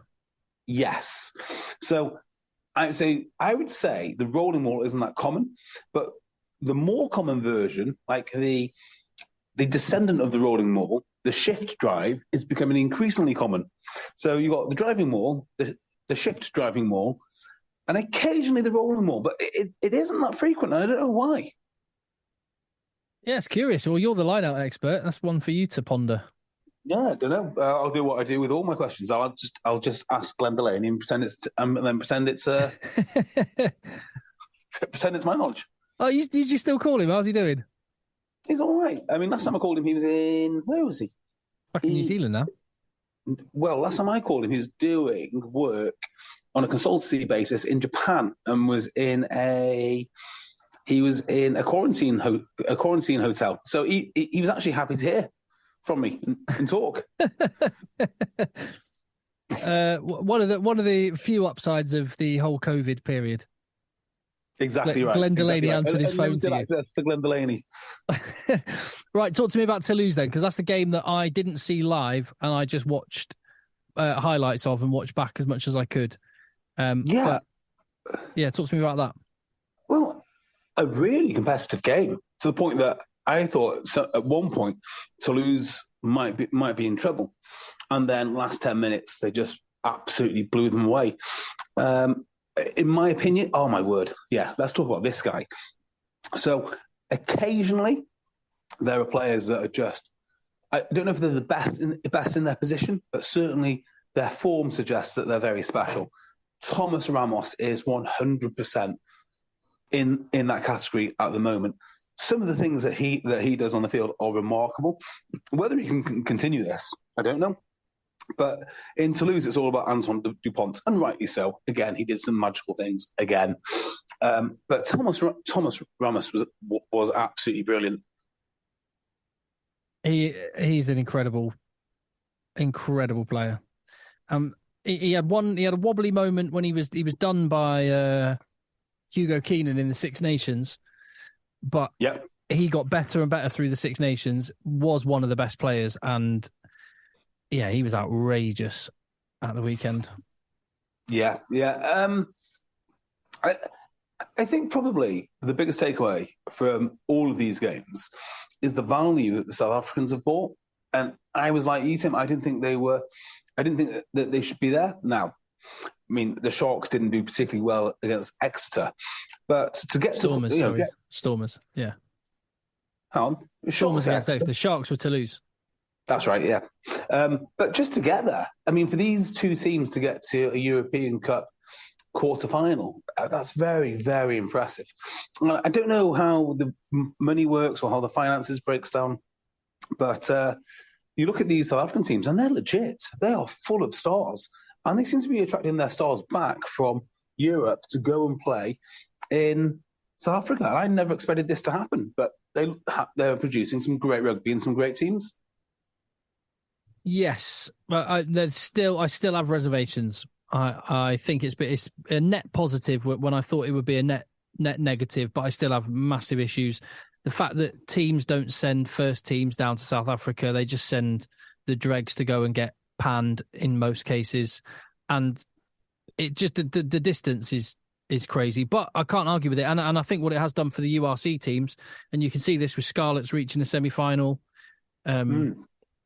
Yes. So I would say the rolling maul isn't that common, but the more common version, like the descendant of the rolling maul, the shift drive, is becoming increasingly common. So you've got the driving maul, the shift driving maul, and occasionally the rolling maul, but it isn't that frequent, and I don't know why. Yeah, it's curious. Well, you're the line-out expert. That's one for you to ponder. Yeah, I don't know. I'll do what I do with all my questions. I'll just ask Glenn Delaney and pretend it's pretend it's my knowledge. Oh, did you still call him? How's he doing? He's all right. I mean, last time I called him, he was in... Where was he? Back in New Zealand now. Well, last time I called him, he was doing work on a consultancy basis in Japan and was in a quarantine hotel. So he was actually happy to hear from me and talk. One of the few upsides of the whole COVID period. Exactly right. Glenn Delaney answered his phone to you. For Glenn Delaney. Right, talk to me about Toulouse then, because that's the game that I didn't see live and I just watched highlights of and watched back as much as I could. Talk to me about that. Well, a really competitive game to the point that I thought at one point Toulouse might be in trouble, and then last 10 minutes they just absolutely blew them away. In my opinion, oh my word, yeah, let's talk about this guy. So occasionally there are players that are just, I don't know if they're the best in their position, but certainly their form suggests that they're very special. Thomas Ramos is 100% in that category at the moment. Some of the things that he does on the field are remarkable. Whether he can continue this, I don't know. But in Toulouse, it's all about Antoine Dupont, and rightly so. Again, he did some magical things again. But Thomas Ramos was absolutely brilliant. He's an incredible player. He had a wobbly moment when he was done by Hugo Keenan in the Six Nations, but he got better and better through the Six Nations. Was one of the best players, and yeah, he was outrageous at the weekend. Yeah. I think probably the biggest takeaway from all of these games is the value that the South Africans have brought. And I was like you, Tim. I didn't think that they should be there. Now, I mean, the Sharks didn't do particularly well against Exeter, but to get Stormers, Stormers, yeah. Stormers against Exeter. The Sharks were Toulouse. That's right, yeah. But just to get there, I mean, for these two teams to get to a European Cup quarter-final, that's very, very impressive. I don't know how the money works or how the finances breaks down, but you look at these South African teams and they're legit. They are full of stars, and they seem to be attracting their stars back from Europe to go and play in South Africa. And I never expected this to happen, but they're producing some great rugby and some great teams. Yes, but I still have reservations. I think it's a net positive when I thought it would be a net negative, but I still have massive issues. The fact that teams don't send first teams down to South Africa, they just send the dregs to go and get panned in most cases, and it just the distance is crazy. But I can't argue with it, and I think what it has done for the URC teams, and you can see this with Scarlets reaching the semi-final.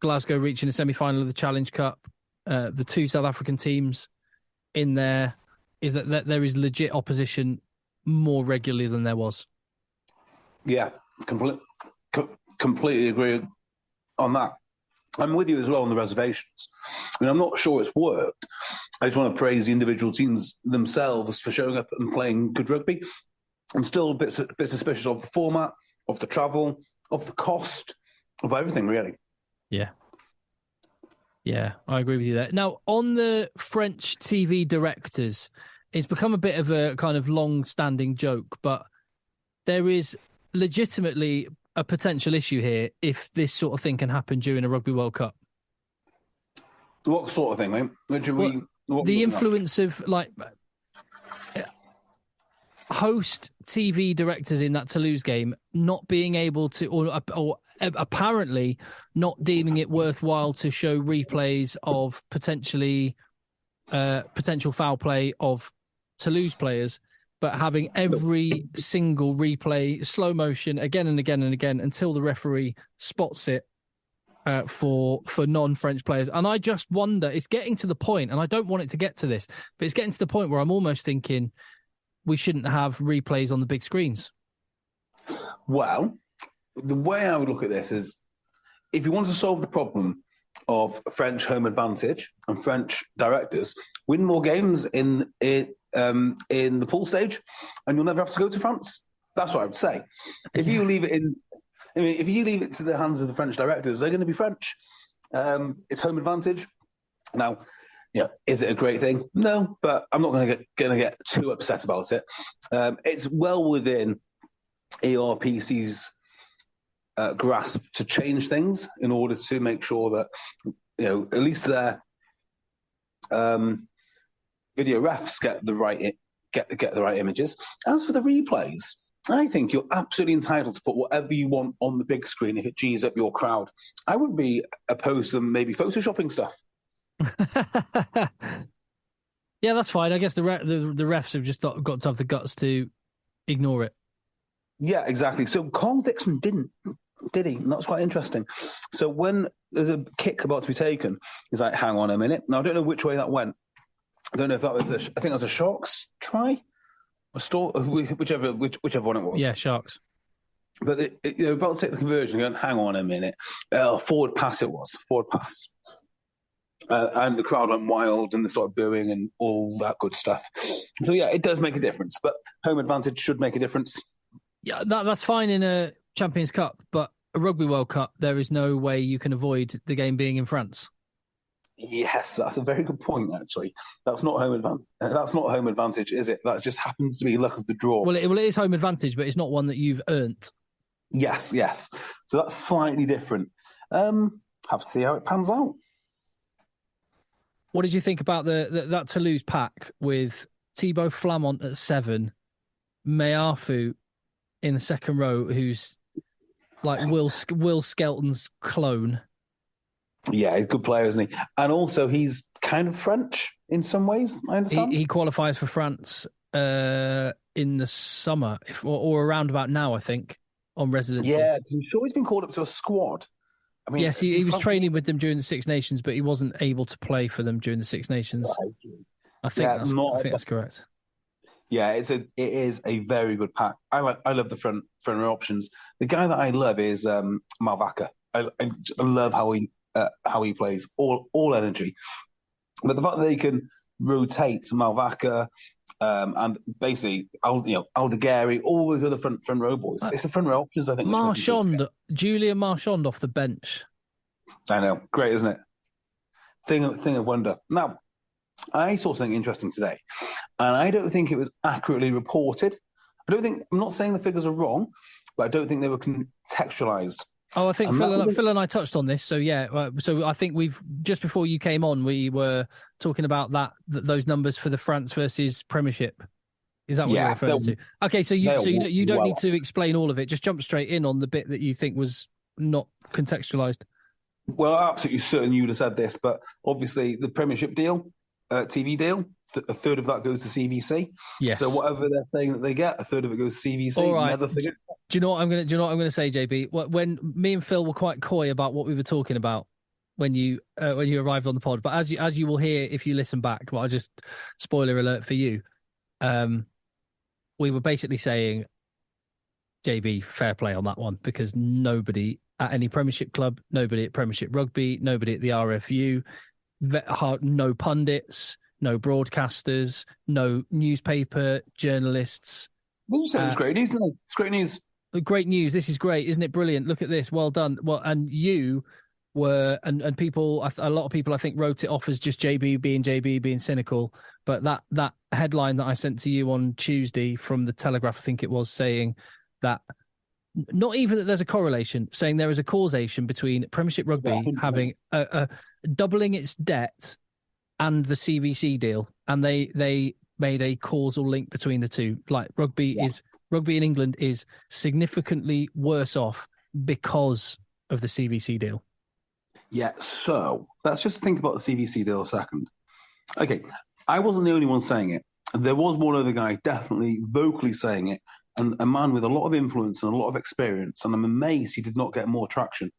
Glasgow reaching the semi-final of the Challenge Cup, the two South African teams in there, is that there is legit opposition more regularly than there was. Yeah, completely agree on that. I'm with you as well on the reservations. I mean, I'm not sure it's worked. I just want to praise the individual teams themselves for showing up and playing good rugby. I'm still a bit suspicious of the format, of the travel, of the cost, of everything, really. Yeah, I agree with you there. Now, on the French TV directors, it's become a bit of a kind of long-standing joke, but there is legitimately a potential issue here if this sort of thing can happen during a Rugby World Cup. What sort of thing, mate? The influence of, like... host TV directors in that Toulouse game not being able to, or apparently not deeming it worthwhile to show replays of potential foul play of Toulouse players, but having every single replay slow motion again and again and again until the referee spots it for non-French players. And I just wonder, it's getting to the point, and I don't want it to get to this, but it's getting to the point where I'm almost thinking we shouldn't have replays on the big screens. Well, the way I would look at this is, if you want to solve the problem of French home advantage and French directors, win more games in the pool stage, and you'll never have to go to France. That's what I would say. If you leave it to the hands of the French directors, they're going to be French. It's home advantage. Now, is it a great thing? No, but I'm not going to get too upset about it. It's well within ERPC's grasp to change things in order to make sure that at least their video refs get the right images. As for the replays, I think you're absolutely entitled to put whatever you want on the big screen if it G's up your crowd. I wouldn't be opposed to them maybe photoshopping stuff. Yeah, that's fine. I guess the refs have just got to have the guts to ignore it. Yeah, exactly. So Carl Dixon didn't, did he? And that's quite interesting. So when there's a kick about to be taken, he's like, hang on a minute. Now, I don't know which way that went. I don't know if that was I think that was a Sharks try? Whichever one it was. Yeah, Sharks. But about to take the conversion, going, hang on a minute. Forward pass it was. Forward pass. And the crowd went wild and they started booing and all that good stuff. So, yeah, it does make a difference. But home advantage should make a difference. Yeah, that's fine in a Champions Cup, but a Rugby World Cup, there is no way you can avoid the game being in France. Yes, that's a very good point, actually. That's not home advantage, is it? That just happens to be luck of the draw. Well, it is home advantage, but it's not one that you've earned. Yes. So that's slightly different. Have to see how it pans out. What did you think about that Toulouse pack with Thibaut Flamont at 7, Meafu in the second row, who's like Will Skelton's clone? Yeah, he's a good player, isn't he? And also, he's kind of French in some ways, I understand. He qualifies for France in the summer, or around about now, I think, on residency. Yeah, I'm sure he's been called up to a squad. I mean, yes, he was training with them during the Six Nations, but he wasn't able to play for them during the Six Nations. I think that's correct. Yeah, it is a very good pack. I love the front row options. The guy that I love is Malvaca. I love how he plays, all energy. But the fact that they can rotate Malvaca and basically Aldegheri, all those other front row boys. It's the front row options, I think. Julian Marchand off the bench. I know, great, isn't it? Thing of wonder. Now, I saw something interesting today, and I don't think it was accurately reported. I'm not saying the figures are wrong, but I don't think they were contextualized. Oh, I think Phil and I touched on this. So, yeah. So I think just before you came on, we were talking about those numbers for the France versus Premiership. Is that what you're referring to? Okay, so you don't need to explain all of it. Just jump straight in on the bit that you think was not contextualized. Well, absolutely certain you would have said this, but obviously the Premiership deal, TV deal, a third of that goes to CVC. Yes. So whatever they're saying that they get, a third of it goes to CVC. All right. Do you know what I'm going to say, JB? When me and Phil were quite coy about what we were talking about when you arrived on the pod, but as you will hear if you listen back, well, I just spoiler alert for you. We were basically saying, JB, fair play on that one, because nobody at any Premiership club, nobody at Premiership Rugby, nobody at the RFU, no pundits, no broadcasters, no newspaper journalists. You said it was great news, isn't it? It's great news. Great news. This is great. Isn't it brilliant? Look at this. Well done. Well, and you were, and people, a lot of people, I think, wrote it off as just JB being cynical. But that headline that I sent to you on Tuesday from the Telegraph, I think it was, saying that not even that there's a correlation, saying there is a causation between Premiership Rugby having a doubling its debt and the CVC deal, and they made a causal link between the two. Like rugby in England is significantly worse off because of the CVC deal. Yeah, so let's just think about the CVC deal a second. Okay, I wasn't the only one saying it. There was one other guy definitely vocally saying it, and a man with a lot of influence and a lot of experience, and I'm amazed he did not get more traction.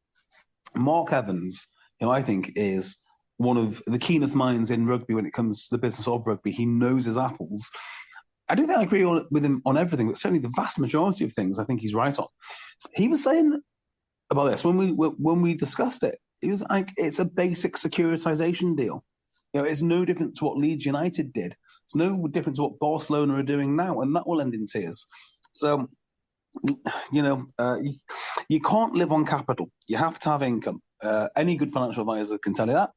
Mark Evans, who I think is one of the keenest minds in rugby when it comes to the business of rugby. He knows his apples. I don't think I agree with him on everything, but certainly the vast majority of things I think he's right on. He was saying about this when we discussed it. He was like, it's a basic securitization deal. You know, it's no different to what Leeds United did. It's no different to what Barcelona are doing now, and that will end in tears. So, you know, you can't live on capital. You have to have income. Any good financial advisor can tell you that.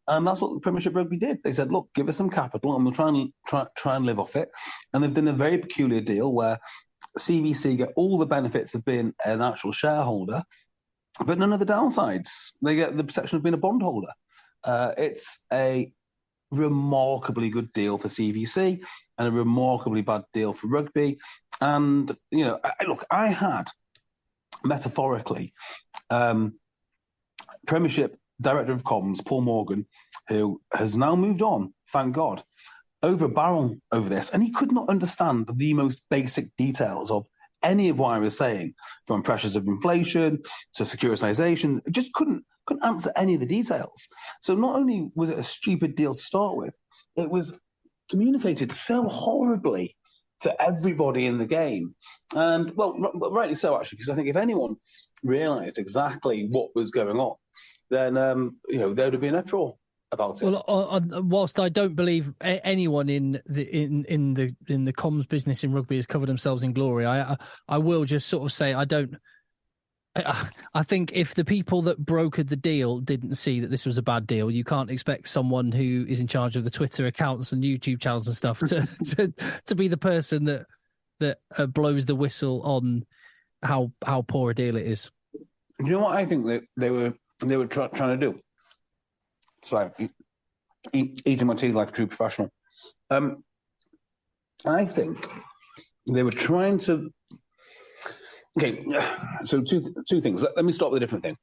And that's what the Premiership Rugby did. They said, look, give us some capital and we'll try and live off it. And they've done a very peculiar deal where CVC get all the benefits of being an actual shareholder, but none of the downsides. They get the protection of being a bondholder. It's a remarkably good deal for CVC and a remarkably bad deal for rugby. And, you know, look, I had, metaphorically, Premiership Director of Comms, Paul Morgan, who has now moved on, thank God, over a barrel over this. And he could not understand the most basic details of any of what I was saying, from pressures of inflation to securitization. Just couldn't answer any of the details. So not only was it a stupid deal to start with, it was communicated so horribly to everybody in the game. And, well, rightly so, actually, because I think if anyone realised exactly what was going on, then, you know, there would have been uproar about it. Well, whilst I don't believe anyone in the comms business in rugby has covered themselves in glory, I will just sort of say I think if the people that brokered the deal didn't see that this was a bad deal, you can't expect someone who is in charge of the Twitter accounts and YouTube channels and stuff to be the person that blows the whistle on how poor a deal it is. Do you know what I think that they were trying to do? Sorry, eating my tea like a true professional. I think they were trying to. Okay, so two things. Let me start with a different thing.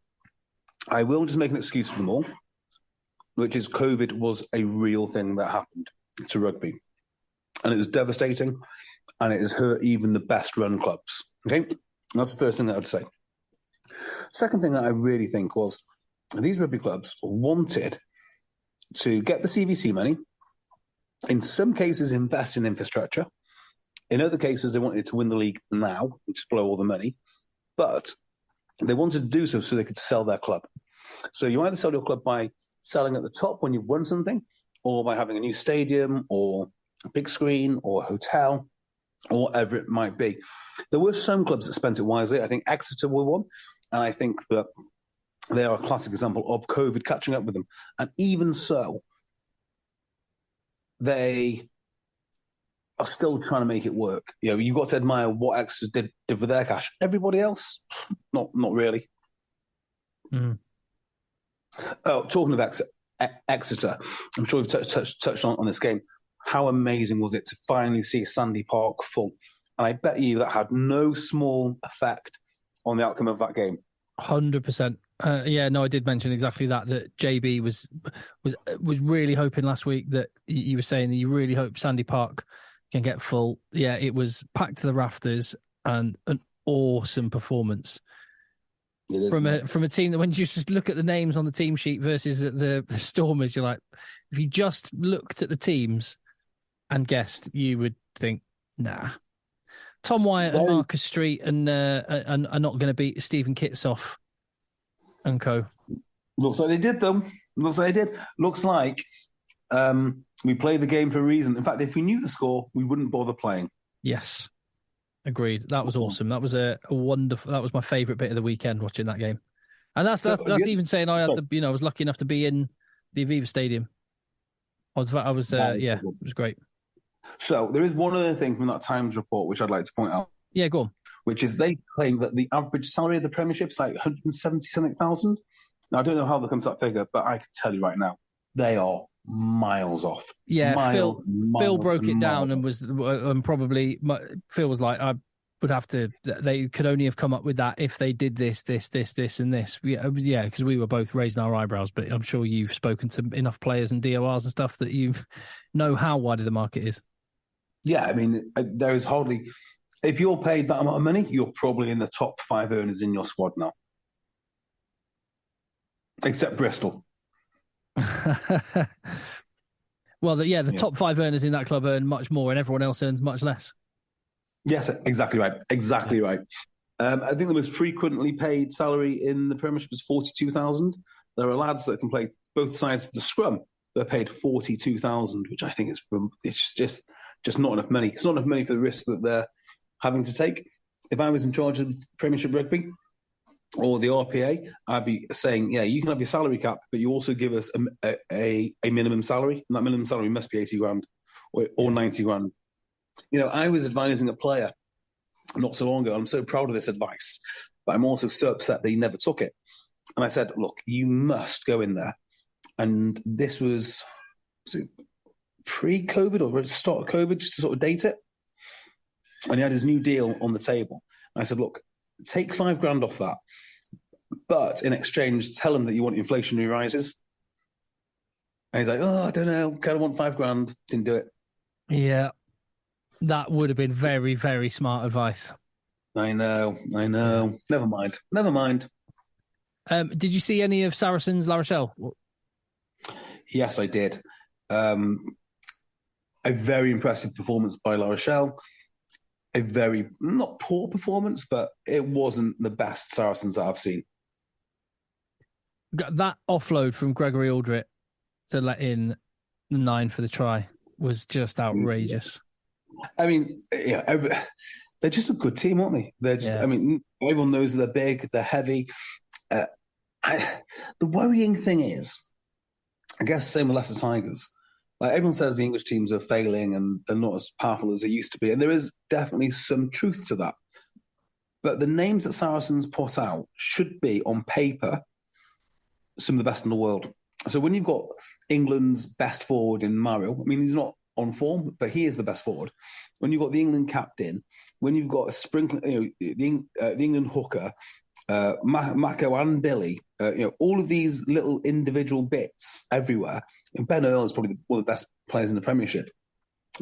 I will just make an excuse for them all, which is COVID was a real thing that happened to rugby. And it was devastating, and it has hurt even the best run clubs. Okay, and that's the first thing that I'd say. Second thing that I really think was these rugby clubs wanted to get the CVC money, in some cases invest in infrastructure. In other cases, they wanted to win the league now, just blow all the money. But they wanted to do so they could sell their club. So you either sell your club by selling at the top when you've won something, or by having a new stadium, or a big screen, or a hotel, or whatever it might be. There were some clubs that spent it wisely. I think Exeter were one, and I think that they are a classic example of COVID catching up with them. And even so, they are still trying to make it work. You know, you've got to admire what Exeter did with their cash. Everybody else, not really. Mm. Oh, talking of Exeter, I'm sure we've touched on this game. How amazing was it to finally see Sandy Park full? And I bet you that had no small effect on the outcome of that game. 100%. Yeah, no, I did mention exactly that JB was really hoping last week that you were saying that you really hope Sandy Park can get full. Yeah, it was packed to the rafters and an awesome performance. It is, from a team that when you just look at the names on the team sheet versus the Stormers, you're like, if you just looked at the teams and guessed, you would think, nah. Tom Wyatt and Marcus Street and are not going to beat Stephen Kitsoff and co. Looks like they did, though. Looks like we played the game for a reason. In fact, if we knew the score, we wouldn't bother playing. Yes. Agreed. That was awesome. That was a wonderful. That was my favourite bit of the weekend, watching that game. And that's even saying I had I was lucky enough to be in the Aviva Stadium. It was great. So there is one other thing from that Times report which I'd like to point out. Yeah, go on. Which is they claim that the average salary of the Premiership is like 170-something thousand. Now, I don't know how they come to that figure, but I can tell you right now, they are miles off. Yeah, Phil miles broke it down off. and was probably Phil was like, I would have to. They could only have come up with that if they did this, and this. Yeah, because we were both raising our eyebrows. But I'm sure you've spoken to enough players and DORs and stuff that you know how wide the market is. Yeah, I mean, there is hardly. If you're paid that amount of money, you're probably in the top 5 earners in your squad now, except Bristol. Well, the top 5 earners in that club earn much more, and everyone else earns much less. Yes, exactly right. Exactly right. I think the most frequently paid salary in the Premiership is 42,000. There are lads that can play both sides of the scrum. They're paid 42,000, which I think it's just not enough money. It's not enough money for the risk that they're having to take. If I was in charge of Premiership Rugby or the RPA, I'd be saying, yeah, you can have your salary cap, but you also give us a minimum salary, and that minimum salary must be 80 grand or 90 grand. You know, I was advising a player not so long ago, and I'm so proud of this advice, but I'm also so upset that he never took it. And I said, look, you must go in there. And this was it pre-COVID or start of COVID, just to sort of date it. And he had his new deal on the table. And I said, look, take 5 grand off that, but in exchange, tell him that you want inflationary rises. And he's like, oh, I don't know, kind of want 5 grand. Didn't do it. Yeah, that would have been very, very smart advice. I know. Never mind. Did you see any of Saracens La Rochelle? Yes, I did. A very impressive performance by La Rochelle. A very, not poor performance, but it wasn't the best Saracens that I've seen. That offload from Gregory Aldrit to let in the 9 for the try was just outrageous. I mean, yeah, they're just a good team, aren't they? They're just, I mean, everyone knows they're big, they're heavy. The worrying thing is, I guess, same with Leicester Tigers. Like, everyone says the English teams are failing and they're not as powerful as they used to be. And there is definitely some truth to that. But the names that Saracens put out should be, on paper, some of the best in the world. So when you've got England's best forward in Mario, I mean, he's not on form, but he is the best forward. When you've got the England captain, when you've got a sprinkling, the England hooker, Mako and Billy, all of these little individual bits everywhere. And Ben Earl is probably one of the best players in the Premiership.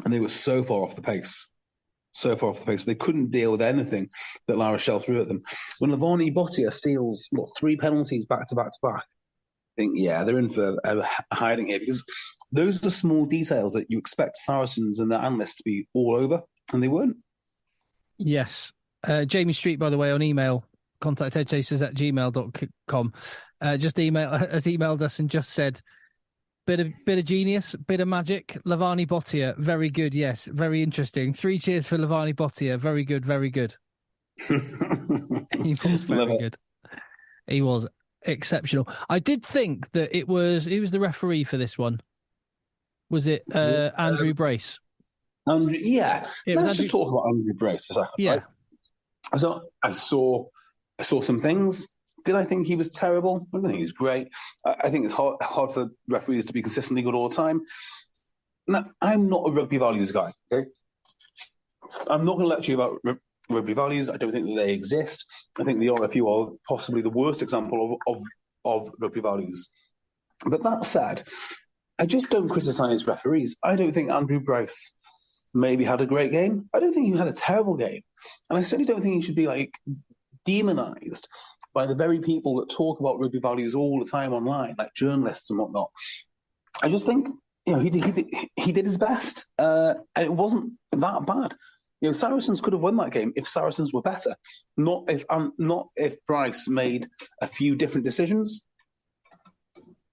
And they were so far off the pace. They couldn't deal with anything that La Rochelle threw at them. When Lavani Bottia steals, 3 penalties back to back, I think, yeah, they're in for a hiding here, because those are the small details that you expect Saracens and their analysts to be all over, and they weren't. Yes. Jamie Street, by the way, on email, contact eggchasers@gmail.com, has emailed us and just said, bit of genius, bit of magic. Lavani Bottia, very good, yes, very interesting. 3 cheers for Lavani Bottia, very good, very good. He was very good. He was exceptional. I did think that who was the referee for this one? Was it Andrew Brace? Yeah. Let's just talk about Andrew Brace a second. Yeah. Right? So I saw some things. Did I think he was terrible? I don't think he was great. I think it's hard for referees to be consistently good all the time. Now, I'm not a rugby values guy, okay? I'm not going to lecture you about rugby values. I don't think that they exist. I think the RFU are possibly the worst example of rugby values. But that said, I just don't criticise referees. I don't think Andrew Brace maybe had a great game. I don't think he had a terrible game. And I certainly don't think he should be demonised by the very people that talk about rugby values all the time online, like journalists and whatnot. I just think, he did his best. And it wasn't that bad. Saracens could have won that game if Saracens were better, not if Bryce made a few different decisions.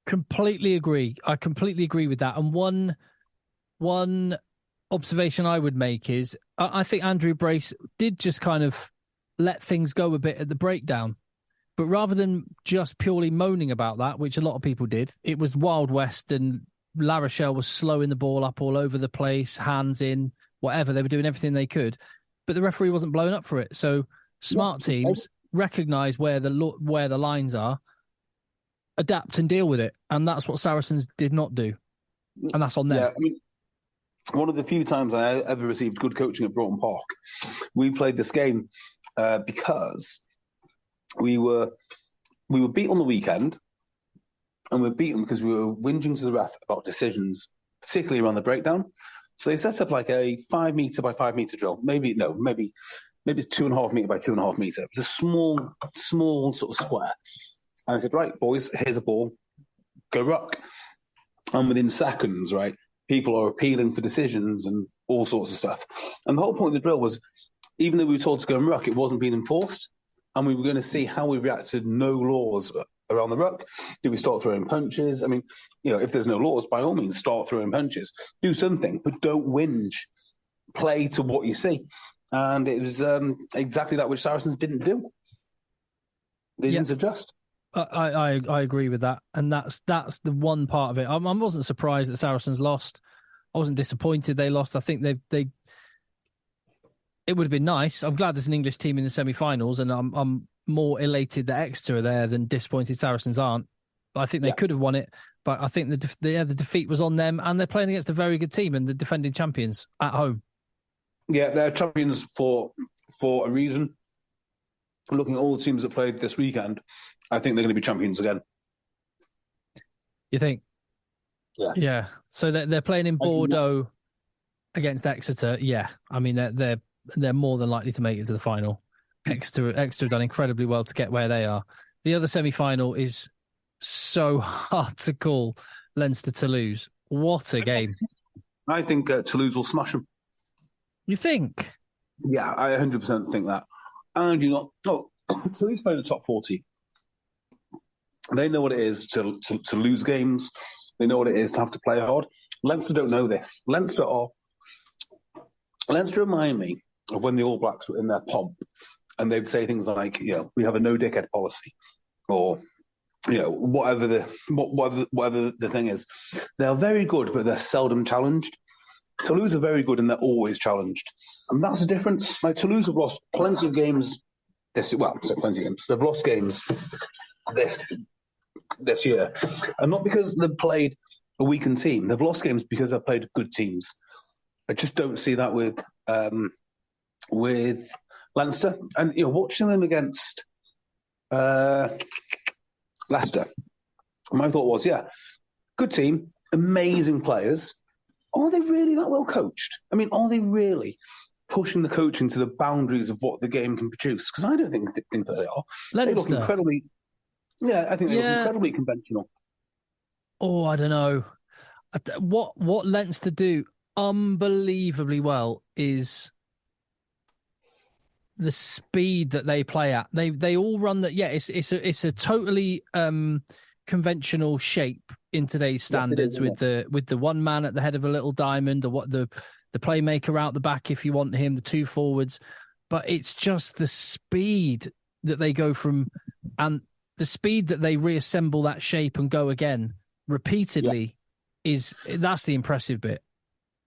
Completely agree. I completely agree with that. And one observation I would make is I think Andrew Brace did just kind of let things go a bit at the breakdown. But rather than just purely moaning about that, which a lot of people did, it was Wild West and La Rochelle was slowing the ball up all over the place, hands in, whatever. They were doing everything they could. But the referee wasn't blowing up for it. So smart teams recognise where the lines are, adapt and deal with it. And that's what Saracens did not do. and that's on them. Yeah, I mean, one of the few times I ever received good coaching at Broughton Park, we played this game because we were beat on the weekend, and we were beaten because we were whinging to the ref about decisions, particularly around the breakdown. So they set up like a 5 metre by 5 metre drill. Maybe it's 2.5 metre by 2.5 metre. It was a small sort of square. And I said, right, boys, here's a ball. Go ruck. And within seconds, right, people are appealing for decisions and all sorts of stuff. And the whole point of the drill was, even though we were told to go and ruck, it wasn't being enforced. And we were going to see how we reacted to no laws around the ruck. Do we start throwing punches? I mean, if there's no laws, by all means, start throwing punches. Do something, but don't whinge. Play to what you see. And it was exactly that which Saracens didn't do. They didn't adjust. I agree with that. And that's the one part of it. I wasn't surprised that Saracens lost. I wasn't disappointed they lost. I think they it would have been nice. I'm glad there's an English team in the semi-finals, and I'm more elated that Exeter are there than disappointed Saracens aren't. But I think they could have won it. But I think the defeat was on them, and they're playing against a very good team and the defending champions at home. Yeah, they're champions for a reason. Looking at all the teams that played this weekend, I think they're going to be champions again. You think? Yeah. Yeah. So they're playing in Bordeaux against Exeter. Yeah. I mean, they're more than likely to make it to the final. Exeter have done incredibly well to get where they are. The other semi-final is so hard to call. Leinster Toulouse. What a game. I think Toulouse will smash them. You think? Yeah, I 100% think that. And Toulouse play in the top 40. They know what it is to lose games. They know what it is to have to play hard. Leinster don't know this. Leinster remind me of when the All Blacks were in their pomp, and they'd say things like, we have a no dickhead policy, or whatever the thing is. They're very good, but they're seldom challenged. Toulouse are very good, and they're always challenged, and that's the difference. Like, Toulouse have lost plenty of games plenty of games. They've lost games this year, and not because they've played a weakened team. They've lost games because they've played good teams. I just don't see that with Leinster. And watching them against Leicester, my thought was, good team, amazing players. Are they really that well coached? I mean, are they really pushing the coaching to the boundaries of what the game can produce? Because I don't think that they are. Leinster. They look incredibly... I think they look incredibly conventional. Oh, I don't know. What Leinster do unbelievably well is the speed that they play at. They all run that. Yeah, it's a totally conventional shape in today's standards, with the one man at the head of a little diamond, or what the playmaker out the back if you want him, the two forwards. But it's just the speed that they go from, and the speed that they reassemble that shape and go again repeatedly that's the impressive bit.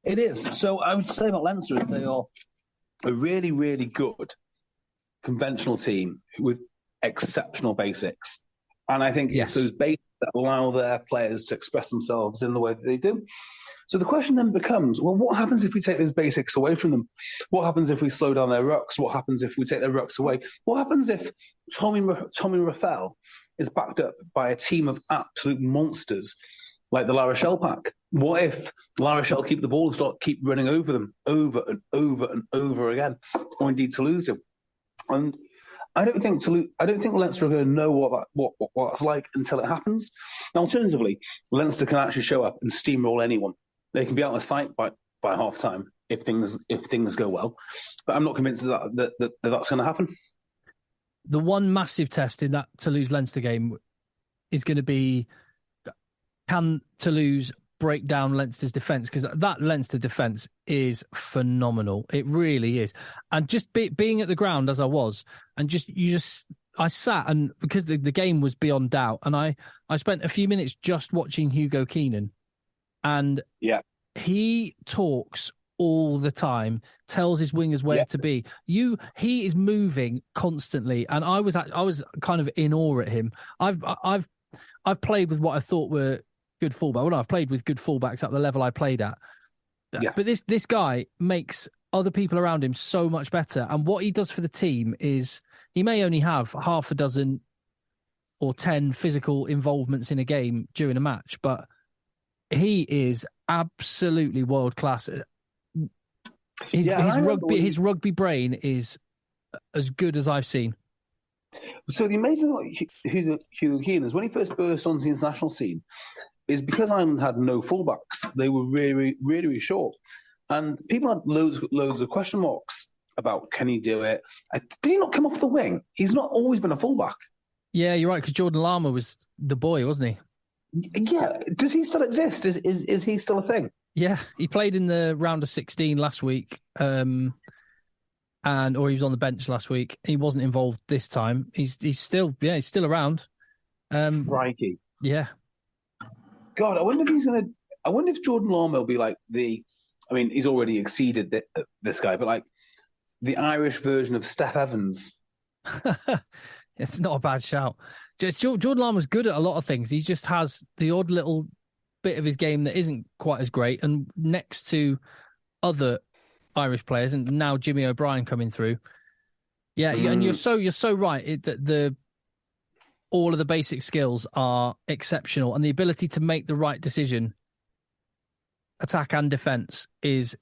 It is. So I would say about Leinster is they are a really, really good conventional team with exceptional basics. And I think it's those basics that allow their players to express themselves in the way that they do. So the question then becomes, well, what happens if we take those basics away from them? What happens if we slow down their rucks? What happens if we take their rucks away? What happens if Tommy Raphael is backed up by a team of absolute monsters like the La Rochelle pack? What if La Rochelle keep the ball and keep running over them over and over and over again, or indeed Toulouse do? And I don't think Leinster are going to know what that's like until it happens. Now, alternatively, Leinster can actually show up and steamroll anyone. They can be out of sight by half time if things go well. But I'm not convinced that that's going to happen. The one massive test in that Toulouse-Leinster game is going to be, can Toulouse break down Leinster's defence? Because that Leinster defence is phenomenal. It really is. And just being at the ground as I was, and I sat, and because the game was beyond doubt, and I spent a few minutes just watching Hugo Keenan, and he talks all the time, tells his wingers where to be. He is moving constantly, and I was kind of in awe at him. I've played with what I thought were good fullback. Well, no, I've played with good fullbacks at the level I played at. Yeah. But this guy makes other people around him so much better. And what he does for the team is he may only have half a dozen or 10 physical involvements in a game during a match, but he is absolutely world class. His rugby brain is as good as I've seen. So the amazing thing about Hugh Keane is when he first burst onto the international scene is because Ireland had no fullbacks. They were really, really, really short. And people had loads of question marks about, can he do it? Did he not come off the wing? He's not always been a fullback. Yeah, you're right, because Jordan Lama was the boy, wasn't he? Yeah. Does he still exist? Is he still a thing? Yeah, he played in the round of 16 last week, or he was on the bench last week. He wasn't involved this time. He's still around. Crikey. Yeah. God, I wonder if Jordan Lama will be like he's already exceeded this guy, but like the Irish version of Steph Evans. It's not a bad shout. Jordan Lama's good at a lot of things. He just has the odd little bit of his game that isn't quite as great. And next to other Irish players, and now Jimmy O'Brien coming through. Yeah, and you're so right that all of the basic skills are exceptional, and the ability to make the right decision, attack and defence, is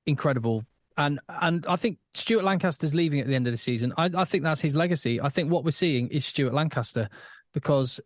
incredible. And I think Stuart Lancaster's leaving at the end of the season. I think that's his legacy. I think what we're seeing is Stuart Lancaster, because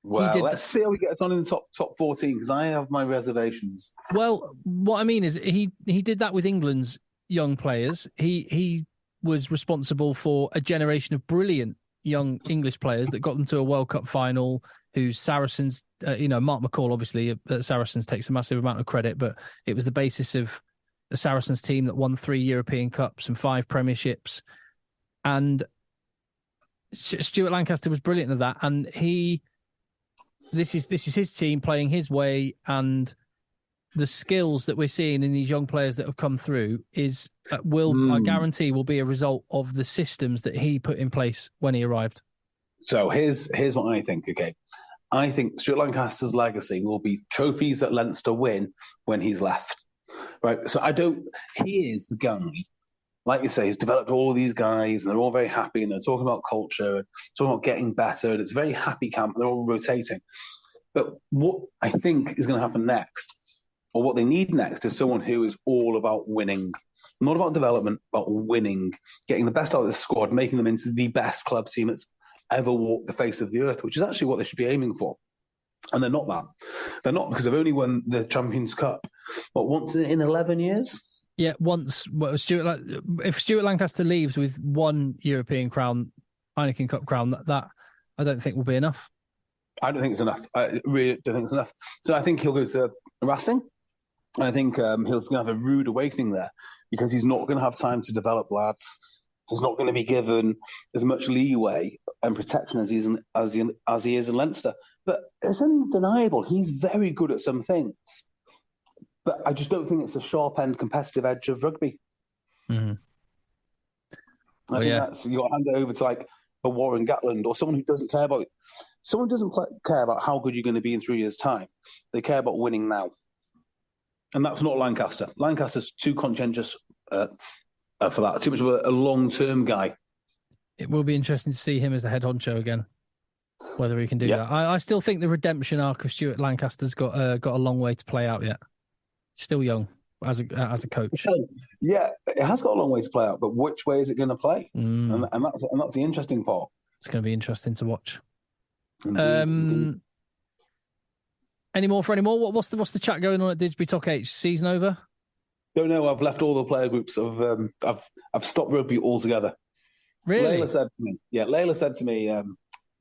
let's see how he gets on in the top 14, because I have my reservations. Well, what I mean is he did that with England's young players. He was responsible for a generation of brilliant young English players that got them to a World Cup final, whose Saracens, Mark McCall, obviously, at Saracens takes a massive amount of credit, but it was the basis of the Saracens team that won 3 European Cups and 5 Premierships. And Stuart Lancaster was brilliant at that. And this is his team playing his way, and the skills that we're seeing in these young players that have come through I guarantee will be a result of the systems that he put in place when he arrived. So here's what I think. Okay, I think Stuart Lancaster's legacy will be trophies that Leinster win when he's left. Right. So he is the guy, like you say, he's developed all these guys, and they're all very happy, and they're talking about culture, and talking about getting better, and it's a very happy camp. They're all rotating. But what I think is going to happen next, or what they need next, is someone who is all about winning. Not about development, about winning, getting the best out of the squad, making them into the best club team that's ever walked the face of the earth, which is actually what they should be aiming for. And they're not that. They're not, because they've only won the Champions Cup, once in 11 years? Yeah, once. If Stuart Lancaster leaves with 1 European crown, Heineken Cup crown, that I don't think will be enough. I don't think it's enough. I really don't think it's enough. So I think he'll go to Racing. And I think he's going to have a rude awakening there, because he's not going to have time to develop lads. He's not going to be given as much leeway and protection as he is in Leinster. But it's undeniable. He's very good at some things. But I just don't think it's the sharp-end competitive edge of rugby. Mm-hmm. I think that's, you've got to hand it over to like a Warren Gatland, or someone who doesn't care about... Someone who doesn't care about how good you're going to be in 3 years' time. They care about winning now. And that's not Lancaster. Lancaster's too conscientious for that. Too much of a long-term guy. It will be interesting to see him as the head honcho again, whether he can do that. I still think the redemption arc of Stuart Lancaster's got a long way to play out yet. Still young as a coach. Yeah, it has got a long way to play out, but which way is it going to play? And that's the interesting part. It's going to be interesting to watch. Indeed. Any more? What's the chat going on at Didsbury Talk H? Season over? Don't know. I've left all the player groups. I've stopped rugby altogether. Really? Layla said to me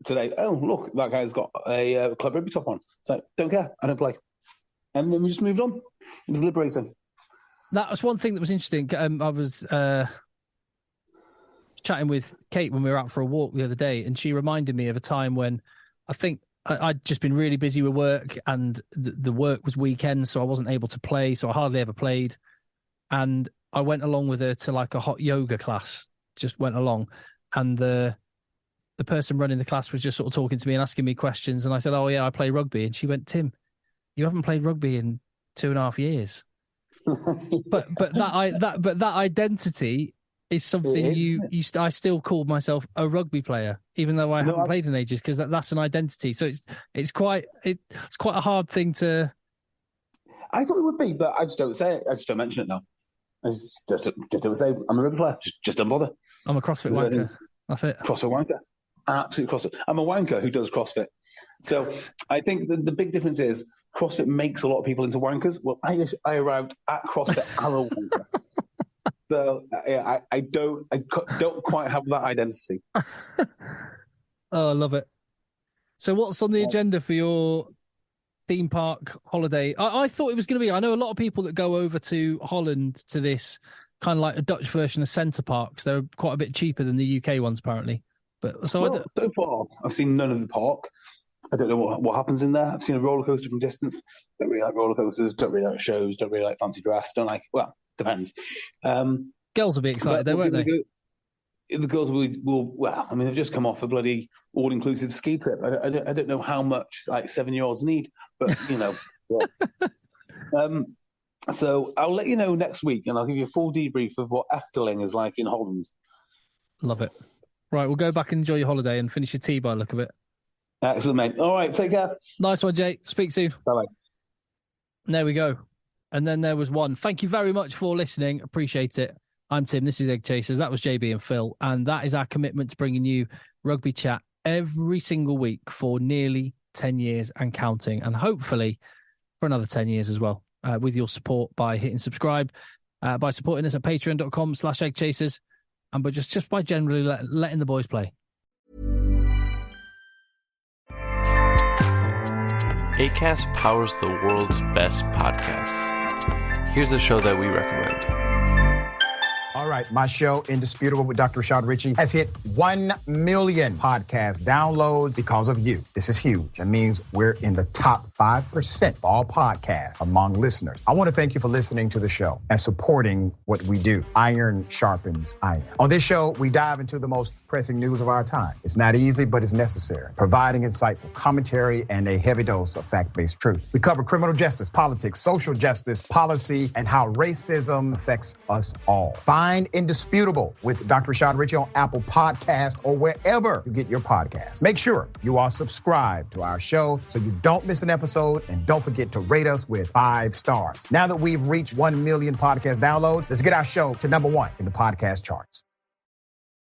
today, "Oh, look, that guy's got a club rugby top on." So don't care. I don't play. And then we just moved on. It was liberating. That was one thing that was interesting. I was chatting with Kate when we were out for a walk the other day, and she reminded me of a time when I think I'd just been really busy with work, and the work was weekend, so I wasn't able to play, so I hardly ever played. And I went along with her to like a hot yoga class, just went along, and the person running the class was just sort of talking to me and asking me questions, and I said, "Oh yeah, I play rugby," and she went, "Tim, You haven't played rugby in 2.5 years. but that identity is something I still call myself a rugby player, even though I haven't played in ages, because that's an identity. So it's quite a hard thing to. I thought it would be, but I just don't say it. I just don't mention it now. I just don't say I'm a rugby player. Just don't bother. I'm a CrossFit wanker. That's it. CrossFit wanker. Absolute CrossFit. I'm a wanker who does CrossFit. So I think the big difference is CrossFit makes a lot of people into wankers. Well, I arrived at CrossFit as a wanker. So I don't quite have that identity. Oh, I love it. So what's on the agenda for your theme park holiday? I thought it was going to be, I know a lot of people that go over to Holland to this kind of like a Dutch version of Centre Parks. They're quite a bit cheaper than the UK ones, apparently. But so far, I've seen none of the park. I don't know what happens in there. I've seen a roller coaster from distance. Don't really like roller coasters. Don't really like shows. Don't really like fancy dress. Don't like. Well, depends. Girls will be excited, though, won't they? The girls will. Well, I mean, they've just come off a bloody all-inclusive ski trip. I don't know how much like 7-year-olds need, but you know. So I'll let you know next week, and I'll give you a full debrief of what Efteling is like in Holland. Love it. Right, we'll go back and enjoy your holiday and finish your tea by the look of it. Excellent, mate. All right, take care. Nice one, Jake. Speak soon. Bye-bye. There we go. And then there was one. Thank you very much for listening. Appreciate it. I'm Tim. This is EggChasers. That was JB and Phil. And that is our commitment to bringing you rugby chat every single week for nearly 10 years and counting. And hopefully for another 10 years as well, with your support by hitting subscribe, by supporting us at patreon.com/EggChasers. And but just by generally letting the boys play. Acast powers the world's best podcasts. Here's a show that we recommend. All right, my show, Indisputable with Dr. Rashad Ritchie, has hit 1 million podcast downloads because of you. This is huge. It means we're in the top 5% of all podcasts among listeners. I want to thank you for listening to the show and supporting what we do. Iron sharpens iron. On this show, we dive into the most pressing news of our time. It's not easy, but it's necessary, providing insightful commentary and a heavy dose of fact-based truth. We cover criminal justice, politics, social justice, policy, and how racism affects us all. Find Indisputable with Dr. Rashad Ritchie on Apple Podcasts or wherever you get your podcasts. Make sure you are subscribed to our show so you don't miss an episode, and don't forget to rate us with 5 stars. Now that we've reached 1 million podcast downloads, let's get our show to number 1 in the podcast charts.